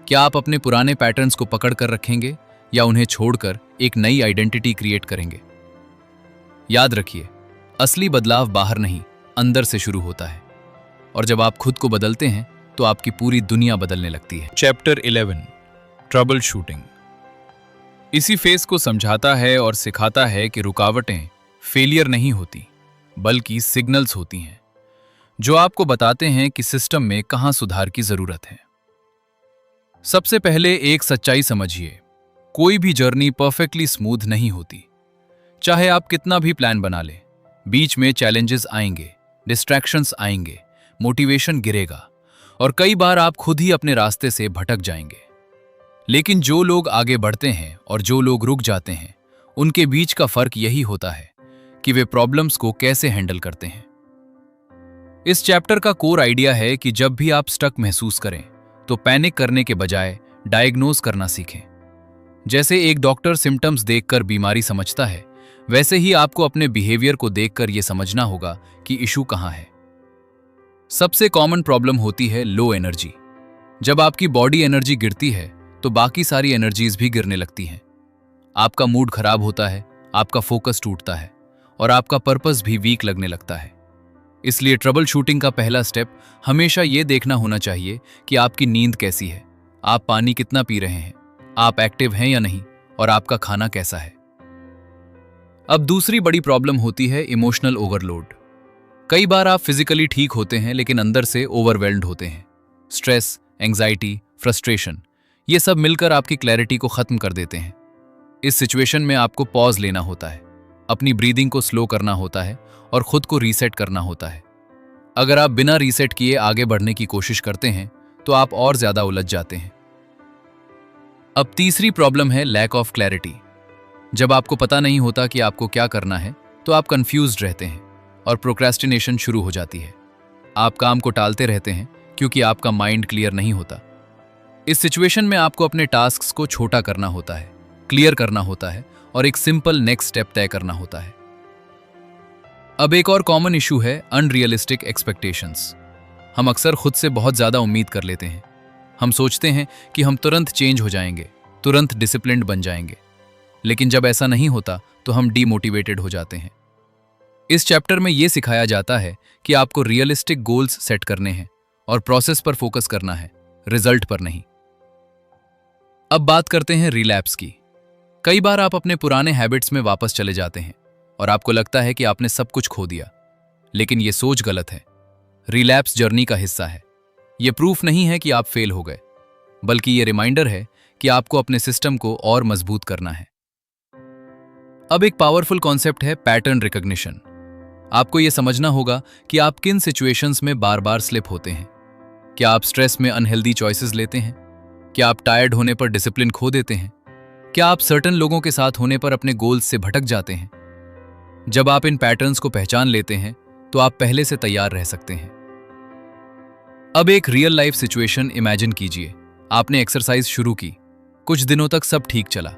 A: क्या आप अपने पुराने पैटर्न्स को पकड़ कर रखेंगे या उन्हें छोड़कर एक नई आइडेंटिटी क्रिएट करेंगे? याद रखिए, असली बदलाव बाहर नहीं, अंदर से शुरू होता है। और जब आप खुद को बदलते हैं तो आपकी पूरी दुनिया बदलने लगती है। चैप्टर 11, ट्रबल शूटिंग, इसी फेस को समझाता है और सिखाता है कि रुकावटें फेलियर नहीं होती, बल्कि सिग्नल्स होती हैं जो आपको बताते हैं कि सिस्टम में कहां सुधार की जरूरत है। सबसे पहले एक सच्चाई समझिए, कोई भी जर्नी परफेक्टली स्मूथ नहीं होती। चाहे आप कितना भी प्लान बना लें, बीच में चैलेंजेस आएंगे, डिस्ट्रैक्शंस आएंगे, मोटिवेशन गिरेगा और कई बार आप खुद ही अपने रास्ते से भटक जाएंगे। लेकिन जो लोग आगे बढ़ते हैं और जो लोग रुक जाते हैं, उनके बीच का फर्क यही होता है कि वे प्रॉब्लम्स को कैसे हैंडल करते हैं। इस चैप्टर का कोर आइडिया है कि जब भी आप स्टक महसूस करें तो पैनिक करने के बजाय डायग्नोज करना सीखें। जैसे एक डॉक्टर सिम्टम्स देखकर बीमारी समझता है, वैसे ही आपको अपने बिहेवियर को देखकर यह समझना होगा कि इशू कहां है। सबसे कॉमन प्रॉब्लम होती है लो एनर्जी। जब आपकी बॉडी एनर्जी गिरती है तो बाकी सारी एनर्जीज भी गिरने लगती हैं। आपका मूड खराब होता है, आपका फोकस टूटता है और आपका पर्पस भी वीक लगने लगता है। इसलिए ट्रबल शूटिंग का पहला स्टेप हमेशा यह देखना होना चाहिए कि आपकी नींद कैसी है, आप पानी कितना पी रहे हैं, आप एक्टिव हैं या नहीं और आपका खाना कैसा है। अब दूसरी बड़ी प्रॉब्लम होती है इमोशनल ओवरलोड। कई बार आप फिजिकली ठीक होते हैं लेकिन अंदर से ओवरवेल्म्ड होते हैं। स्ट्रेस, एंजाइटी, फ्रस्ट्रेशन, ये सब मिलकर आपकी क्लैरिटी को खत्म कर देते हैं। इस सिचुएशन में आपको पॉज लेना होता है, अपनी ब्रीदिंग को स्लो करना होता है और खुद को रीसेट करना होता है। अगर आप बिना रीसेट किए आगे बढ़ने की कोशिश करते हैं तो आप और ज्यादा उलझ जाते हैं। अब तीसरी प्रॉब्लम है लैक ऑफ क्लैरिटी। जब आपको पता नहीं होता कि आपको क्या करना है तो आप कंफ्यूज्ड रहते हैं और प्रोक्रेस्टिनेशन शुरू हो जाती है। आप काम को टालते रहते हैं क्योंकि आपका माइंड क्लियर नहीं होता। इस सिचुएशन में आपको अपने टास्क्स को छोटा करना होता है, क्लियर करना होता है और एक सिंपल नेक्स्ट स्टेप तय करना होता है। अब एक और कॉमन इशू है अनरियलिस्टिक एक्सपेक्टेशंस। हम अक्सर खुद से बहुत ज्यादा उम्मीद कर लेते हैं। हम सोचते हैं कि हम तुरंत चेंज हो जाएंगे, तुरंत डिसिप्लिन्ड बन जाएंगे। लेकिन जब ऐसा नहीं होता तो हम डीमोटिवेटेड हो जाते हैं। इस चैप्टर में यह सिखाया जाता है कि आपको रियलिस्टिक गोल्स सेट करने हैं और प्रोसेस पर फोकस करना है, रिजल्ट पर नहीं। अब बात करते हैं रिलैप्स की। कई बार आप अपने पुराने हैबिट्स में वापस चले जाते हैं और आपको लगता है कि आपने सब कुछ खो दिया, लेकिन यह सोच गलत है। रिलैप्स जर्नी का हिस्सा है। यह प्रूफ नहीं है कि आप फेल हो गए, बल्कि यह रिमाइंडर है कि आपको अपने सिस्टम को और मजबूत करना है। अब एक पावरफुल कॉन्सेप्ट है पैटर्न रिकॉग्निशन। आपको यह समझना होगा कि आप किन सिचुएशंस में बार बार स्लिप होते हैं। क्या आप स्ट्रेस में अनहेल्दी चॉइसेस लेते हैं? क्या आप टायर्ड होने पर डिसिप्लिन खो देते हैं? क्या आप सर्टन लोगों के साथ होने पर अपने गोल्स से भटक जाते हैं? जब आप इन पैटर्न्स को पहचान लेते हैं तो आप पहले से तैयार रह सकते हैं। अब एक रियल लाइफ सिचुएशन इमेजिन कीजिए। आपने एक्सरसाइज शुरू की, कुछ दिनों तक सब ठीक चला,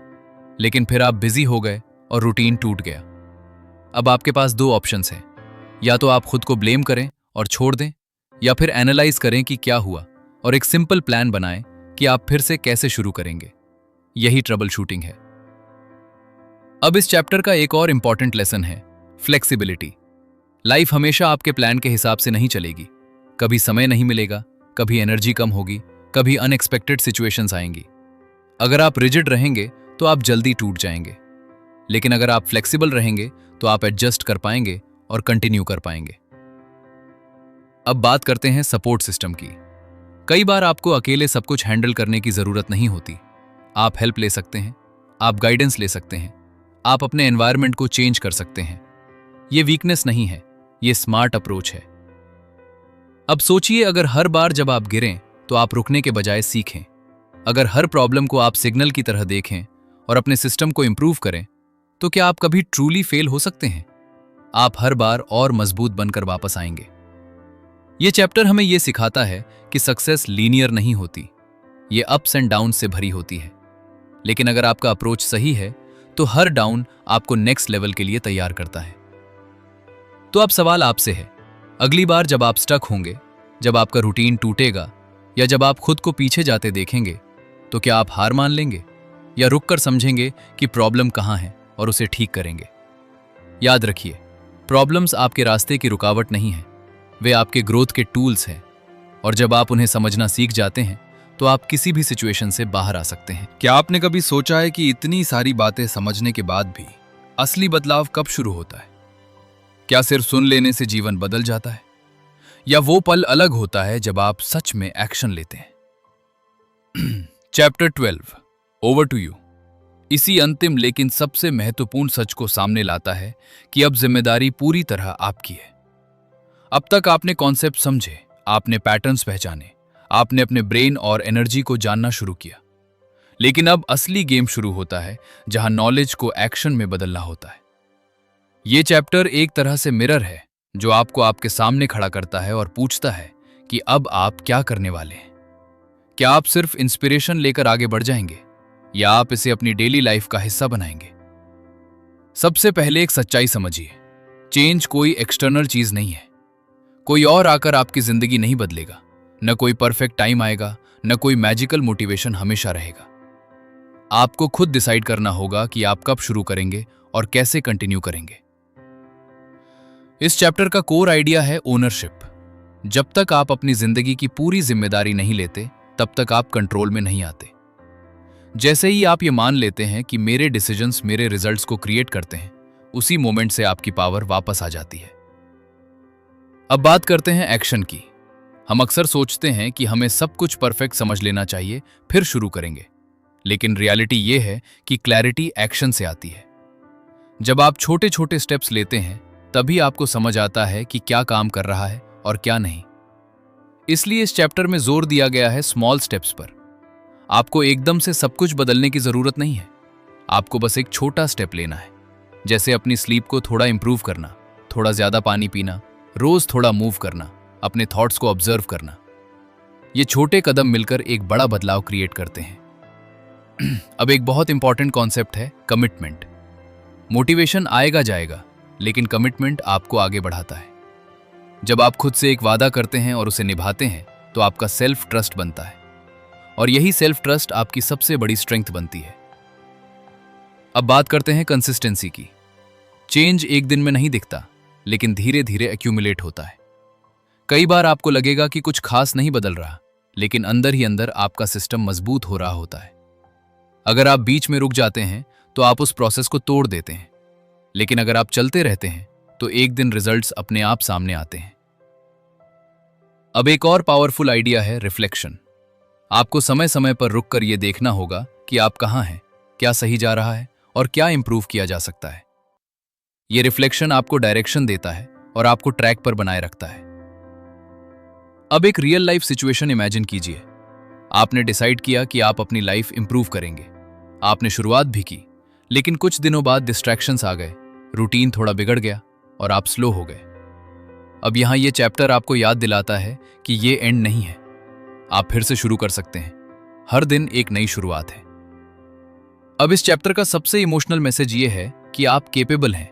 A: लेकिन फिर आप बिजी हो गए और रूटीन टूट गया। अब आपके पास दो ऑप्शंस हैं, या तो आप खुद को ब्लेम करें और छोड़ दें, या फिर एनालाइज करें कि क्या हुआ और एक सिंपल प्लान बनाएं कि आप फिर से कैसे शुरू करेंगे। यही ट्रबल शूटिंग है। अब इस चैप्टर का एक और इंपॉर्टेंट लेसन है फ्लेक्सिबिलिटी। लाइफ हमेशा आपके प्लान के हिसाब से नहीं चलेगी। कभी समय नहीं मिलेगा, कभी एनर्जी कम होगी, कभी अनएक्सपेक्टेड सिचुएशंस आएंगी। अगर आप रिजिड रहेंगे तो आप जल्दी टूट जाएंगे, लेकिन अगर आप फ्लेक्सिबल रहेंगे तो आप एडजस्ट कर पाएंगे और कंटिन्यू कर पाएंगे। अब बात करते हैं सपोर्ट सिस्टम की। कई बार आपको अकेले सब कुछ हैंडल करने की जरूरत नहीं होती। आप हेल्प ले सकते हैं, आप गाइडेंस ले सकते हैं, आप अपने एनवायरनमेंट को चेंज कर सकते हैं। ये वीकनेस नहीं है, ये स्मार्ट अप्रोच है। अब सोचिए, अगर हर बार जब आप गिरें तो आप रुकने के बजाय सीखें। अगर हर प्रॉब्लम को आप सिग्नल की तरह देखें और अपने सिस्टम को इंप्रूव करें, तो क्या आप कभी ट्रूली फेल हो सकते हैं? आप हर बार और मजबूत बनकर वापस आएंगे। यह चैप्टर हमें यह सिखाता है कि सक्सेस लीनियर नहीं होती, ये अप्स एंड डाउन से भरी होती है। लेकिन अगर आपका अप्रोच सही है तो हर डाउन आपको नेक्स्ट लेवल के लिए तैयार करता है। तो अब सवाल आपसे है, अगली बार जब आप स्टक होंगे, जब आपका रूटीन टूटेगा, या जब आप खुद को पीछे जाते देखेंगे, तो क्या आप हार मान लेंगे या रुककर समझेंगे कि प्रॉब्लम कहां है और उसे ठीक करेंगे? याद रखिए, प्रॉब्लम्स आपके रास्ते की रुकावट नहीं है, वे आपके ग्रोथ के टूल्स हैं। और जब आप उन्हें समझना सीख जाते हैं तो आप किसी भी सिचुएशन से बाहर आ सकते हैं। क्या आपने कभी सोचा है कि इतनी सारी बातें समझने के बाद भी असली बदलाव कब शुरू होता है? क्या सिर्फ सुन लेने से जीवन बदल जाता है, या वो पल अलग होता है जब आप सच में एक्शन लेते हैं? चैप्टर 12, ओवर टू यू, इसी अंतिम लेकिन सबसे महत्वपूर्ण सच को सामने लाता है कि अब जिम्मेदारी पूरी तरह आपकी है। अब तक आपने कॉन्सेप्ट समझे, आपने पैटर्न्स पहचाने, आपने अपने ब्रेन और एनर्जी को जानना शुरू किया, लेकिन अब असली गेम शुरू होता है जहां नॉलेज को एक्शन में बदलना होता है। यह चैप्टर एक तरह से मिरर है जो आपको आपके सामने खड़ा करता है और पूछता है कि अब आप क्या करने वाले हैं। क्या आप सिर्फ इंस्पिरेशन लेकर आगे बढ़ जाएंगे, या आप इसे अपनी डेली लाइफ का हिस्सा बनाएंगे? सबसे पहले एक सच्चाई समझिए, चेंज कोई एक्सटर्नल चीज नहीं है। कोई और आकर आपकी जिंदगी नहीं बदलेगा, न कोई परफेक्ट टाइम आएगा, न कोई मैजिकल मोटिवेशन हमेशा रहेगा। आपको खुद डिसाइड करना होगा कि आप कब शुरू करेंगे और कैसे कंटिन्यू करेंगे। इस चैप्टर का कोर आइडिया है ओनरशिप। जब तक आप अपनी जिंदगी की पूरी जिम्मेदारी नहीं लेते, तब तक आप कंट्रोल में नहीं आते। जैसे ही आप ये मान लेते हैं कि मेरे डिसीजंस मेरे रिजल्ट्स को क्रिएट करते हैं, उसी मोमेंट से आपकी पावर वापस आ जाती है। अब बात करते हैं एक्शन की। हम अक्सर सोचते हैं कि हमें सब कुछ परफेक्ट समझ लेना चाहिए फिर शुरू करेंगे, लेकिन रियलिटी ये है कि क्लैरिटी एक्शन से आती है। जब आप छोटे छोटे स्टेप्स लेते हैं, तभी आपको समझ आता है कि क्या काम कर रहा है और क्या नहीं। इसलिए इस चैप्टर में जोर दिया गया है स्मॉल स्टेप्स पर। आपको एकदम से सब कुछ बदलने की जरूरत नहीं है, आपको बस एक छोटा स्टेप लेना है। जैसे अपनी स्लीप को थोड़ा इंप्रूव करना, थोड़ा ज्यादा पानी पीना, रोज थोड़ा मूव करना, अपने थॉट्स को ऑब्जर्व करना। ये छोटे कदम मिलकर एक बड़ा बदलाव क्रिएट करते हैं। अब एक बहुत इंपॉर्टेंट कॉन्सेप्ट है कमिटमेंट। मोटिवेशन आएगा जाएगा, लेकिन कमिटमेंट आपको आगे बढ़ाता है। जब आप खुद से एक वादा करते हैं और उसे निभाते हैं, तो आपका सेल्फ ट्रस्ट बनता है, और यही सेल्फ ट्रस्ट आपकी सबसे बड़ी स्ट्रेंथ बनती है। अब बात करते हैं कंसिस्टेंसी की। चेंज एक दिन में नहीं दिखता, लेकिन धीरे धीरे एक्यूमुलेट होता है। कई बार आपको लगेगा कि कुछ खास नहीं बदल रहा, लेकिन अंदर ही अंदर आपका सिस्टम मजबूत हो रहा होता है। अगर आप बीच में रुक जाते हैं तो आप उस प्रोसेस को तोड़ देते हैं, लेकिन अगर आप चलते रहते हैं तो एक दिन रिजल्ट्स अपने आप सामने आते हैं। अब एक और पावरफुल आइडिया है रिफ्लेक्शन। आपको समय समय पर रुककर यह देखना होगा कि आप कहां हैं, क्या सही जा रहा है और क्या इंप्रूव किया जा सकता है। यह रिफ्लेक्शन आपको डायरेक्शन देता है और आपको ट्रैक पर बनाए रखता है। अब एक रियल लाइफ सिचुएशन इमेजिन कीजिए। आपने डिसाइड किया कि आप अपनी लाइफ इंप्रूव करेंगे। आपने शुरुआत भी की, लेकिन कुछ दिनों बाद डिस्ट्रैक्शंस आ गए, रूटीन थोड़ा बिगड़ गया और आप स्लो हो गए। अब यहां ये चैप्टर आपको याद दिलाता है कि ये एंड नहीं है। आप फिर से शुरू कर सकते हैं। हर दिन एक नई शुरुआत है। अब इस चैप्टर का सबसे इमोशनल मैसेज ये है कि आप केपेबल हैं।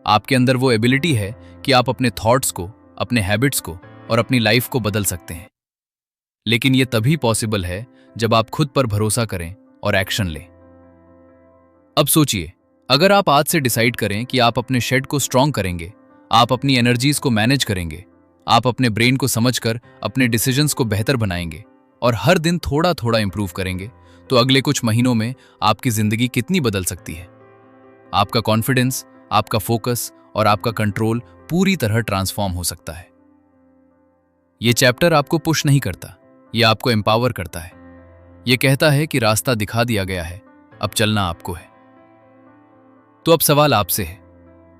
A: आपके अंदर वो एबिलिटी है कि आप अपने थॉट्स को, अपने हैबिट्स को और अपनी लाइफ को बदल सकते हैं। लेकिन ये तभी पॉसिबल है जब आप खुद पर भरोसा करें और एक्शन लें। अब सोचिए, अगर आप आज से डिसाइड करें कि आप अपने शेड को स्ट्रांग करेंगे, आप अपनी एनर्जीज को मैनेज करेंगे, आप अपने ब्रेन को समझकर अपने डिसीजंस को बेहतर बनाएंगे और हर दिन थोड़ा थोड़ा इंप्रूव करेंगे, तो अगले कुछ महीनों में आपकी जिंदगी कितनी बदल सकती है। आपका कॉन्फिडेंस, आपका फोकस और आपका कंट्रोल पूरी तरह ट्रांसफॉर्म हो सकता है। ये चैप्टर आपको पुश नहीं करता, ये आपको एम्पावर करता है। ये कहता है कि रास्ता दिखा दिया गया है, अब चलना आपको है। तो अब सवाल आपसे है,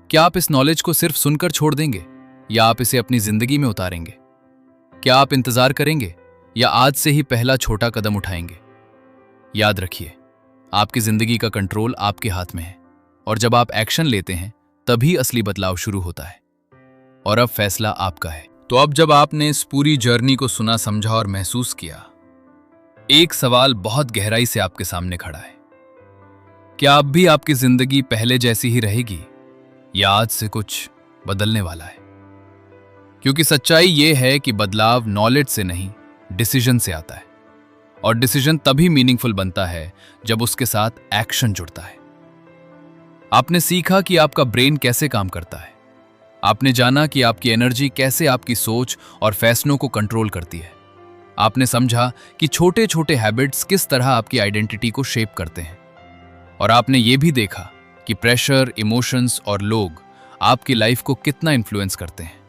A: क्या आप इस नॉलेज को सिर्फ सुनकर छोड़ देंगे या आप इसे अपनी जिंदगी में उतारेंगे? क्या आप इंतजार करेंगे या आज से ही पहला छोटा कदम उठाएंगे? याद रखिए, आपकी जिंदगी का कंट्रोल आपके हाथ में है और जब आप एक्शन लेते हैं तभी असली बदलाव शुरू होता है। और अब फैसला आपका है। तो अब जब आपने इस पूरी जर्नी को सुना, समझा और महसूस किया, एक सवाल बहुत गहराई से आपके सामने खड़ा है। क्या अब भी आपकी जिंदगी पहले जैसी ही रहेगी या आज से कुछ बदलने वाला है? क्योंकि सच्चाई यह है कि बदलाव नॉलेज से नहीं, डिसीजन से आता है। और डिसीजन तभी मीनिंगफुल बनता है जब उसके साथ एक्शन जुड़ता है। आपने सीखा कि आपका ब्रेन कैसे काम करता है। आपने जाना कि आपकी एनर्जी कैसे आपकी सोच और फैसलों को कंट्रोल करती है। आपने समझा कि छोटे छोटे हैबिट्स किस तरह आपकी आइडेंटिटी को शेप करते हैं। और आपने ये भी देखा कि प्रेशर, इमोशंस और लोग आपकी लाइफ को कितना इन्फ्लुएंस करते हैं।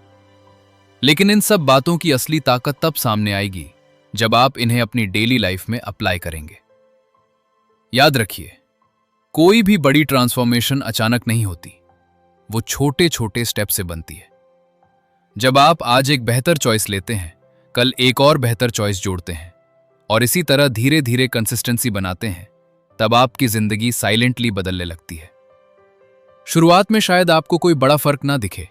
A: लेकिन इन सब बातों की असली ताकत तब सामने आएगी जब आप इन्हें अपनी डेली लाइफ में अप्लाई करेंगे। याद रखिए, कोई भी बड़ी ट्रांसफॉर्मेशन अचानक नहीं होती, वो छोटे छोटे स्टेप से बनती है। जब आप आज एक बेहतर चॉइस लेते हैं, कल एक और बेहतर चॉइस जोड़ते हैं और इसी तरह धीरे धीरे कंसिस्टेंसी बनाते हैं, तब आपकी जिंदगी साइलेंटली बदलने लगती है। शुरुआत में शायद आपको कोई बड़ा फर्क ना दिखे,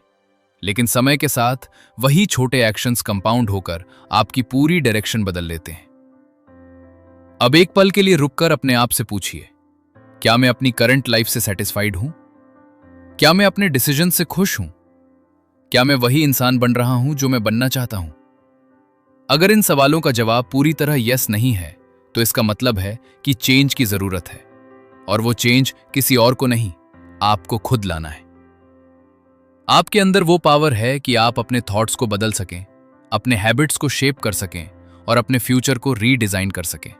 A: लेकिन समय के साथ वही छोटे एक्शंस कंपाउंड होकर आपकी पूरी डायरेक्शन बदल लेते हैं। अब एक पल के लिए रुककर अपने आप से पूछिए, क्या मैं अपनी करंट लाइफ से सेटिस्फाइड हूं? क्या मैं अपने डिसीजन से खुश हूं? क्या मैं वही इंसान बन रहा हूं जो मैं बनना चाहता हूं? अगर इन सवालों का जवाब पूरी तरह यस नहीं है, तो इसका मतलब है कि चेंज की जरूरत है। और वो चेंज किसी और को नहीं, आपको खुद लाना है। आपके अंदर वो पावर है कि आप अपने थॉट्स को बदल सकें, अपने हैबिट्स को शेप कर सकें और अपने फ्यूचर को रीडिजाइन कर सकें।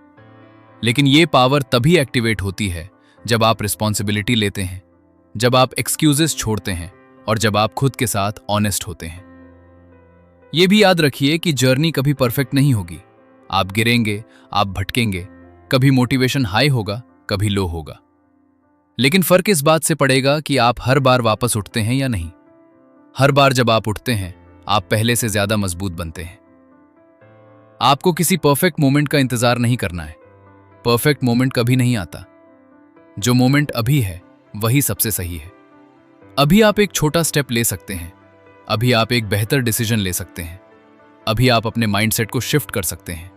A: लेकिन ये पावर तभी एक्टिवेट होती है जब आप रिस्पॉन्सिबिलिटी लेते हैं, जब आप एक्सक्यूजेस छोड़ते हैं और जब आप खुद के साथ ऑनेस्ट होते हैं। ये भी याद रखिए कि जर्नी कभी परफेक्ट नहीं होगी। आप गिरेंगे, आप भटकेंगे, कभी मोटिवेशन हाई होगा, कभी लो होगा। लेकिन फर्क इस बात से पड़ेगा कि आप हर बार वापस उठते हैं या नहीं। हर बार जब आप उठते हैं, आप पहले से ज्यादा मजबूत बनते हैं। आपको किसी परफेक्ट मोमेंट का इंतजार नहीं करना है। परफेक्ट मोमेंट कभी नहीं आता। जो मोमेंट अभी है वही सबसे सही है। अभी आप एक छोटा स्टेप ले सकते हैं, अभी आप एक बेहतर डिसीजन ले सकते हैं, अभी आप अपने माइंडसेट को शिफ्ट कर सकते हैं।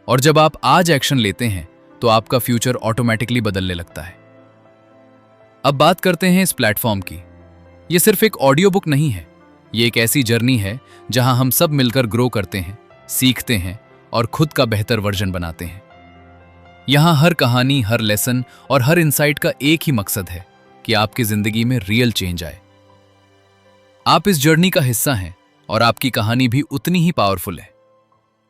A: और जब आप आज एक्शन लेते हैं तो आपका फ्यूचर ऑटोमेटिकली बदलने लगता है। अब बात करते हैं इस प्लेटफॉर्म की। ये सिर्फ एक ऑडियो बुक नहीं है, ये एक ऐसी जर्नी है जहां हम सब मिलकर ग्रो करते हैं, सीखते हैं और खुद का बेहतर वर्जन बनाते हैं। यहां हर कहानी, हर लेसन और हर इनसाइट का एक ही मकसद है कि आपकी जिंदगी में रियल चेंज आए। आप इस जर्नी का हिस्सा हैं और आपकी कहानी भी उतनी ही पावरफुल है।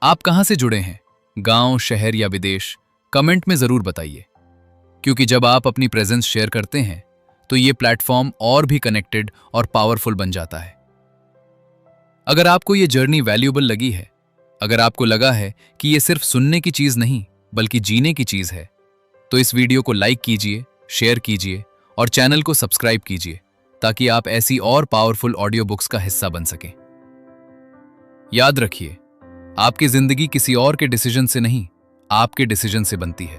A: आप कहां से जुड़े हैं, गांव, शहर या विदेश? कमेंट में जरूर बताइए, क्योंकि जब आप अपनी प्रेजेंस शेयर करते हैं तो ये प्लेटफॉर्म और भी कनेक्टेड और पावरफुल बन जाता है। अगर आपको ये जर्नी वैल्यूएबल लगी है, अगर आपको लगा है कि ये सिर्फ सुनने की चीज नहीं बल्कि जीने की चीज है, तो इस वीडियो को लाइक कीजिए, शेयर कीजिए और चैनल को सब्सक्राइब कीजिए, ताकि आप ऐसी और पावरफुल ऑडियो बुक्स का हिस्सा बन सकें। याद रखिए, आपकी जिंदगी किसी और के डिसीजन से नहीं, आपके डिसीजन से बनती है।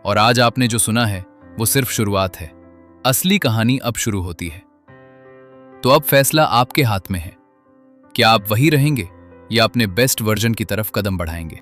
A: और आज आपने जो सुना है वो सिर्फ शुरुआत है। असली कहानी अब शुरू होती है। तो अब फैसला आपके हाथ में है। क्या आप वही रहेंगे या अपने बेस्ट वर्जन की तरफ कदम बढ़ाएंगे?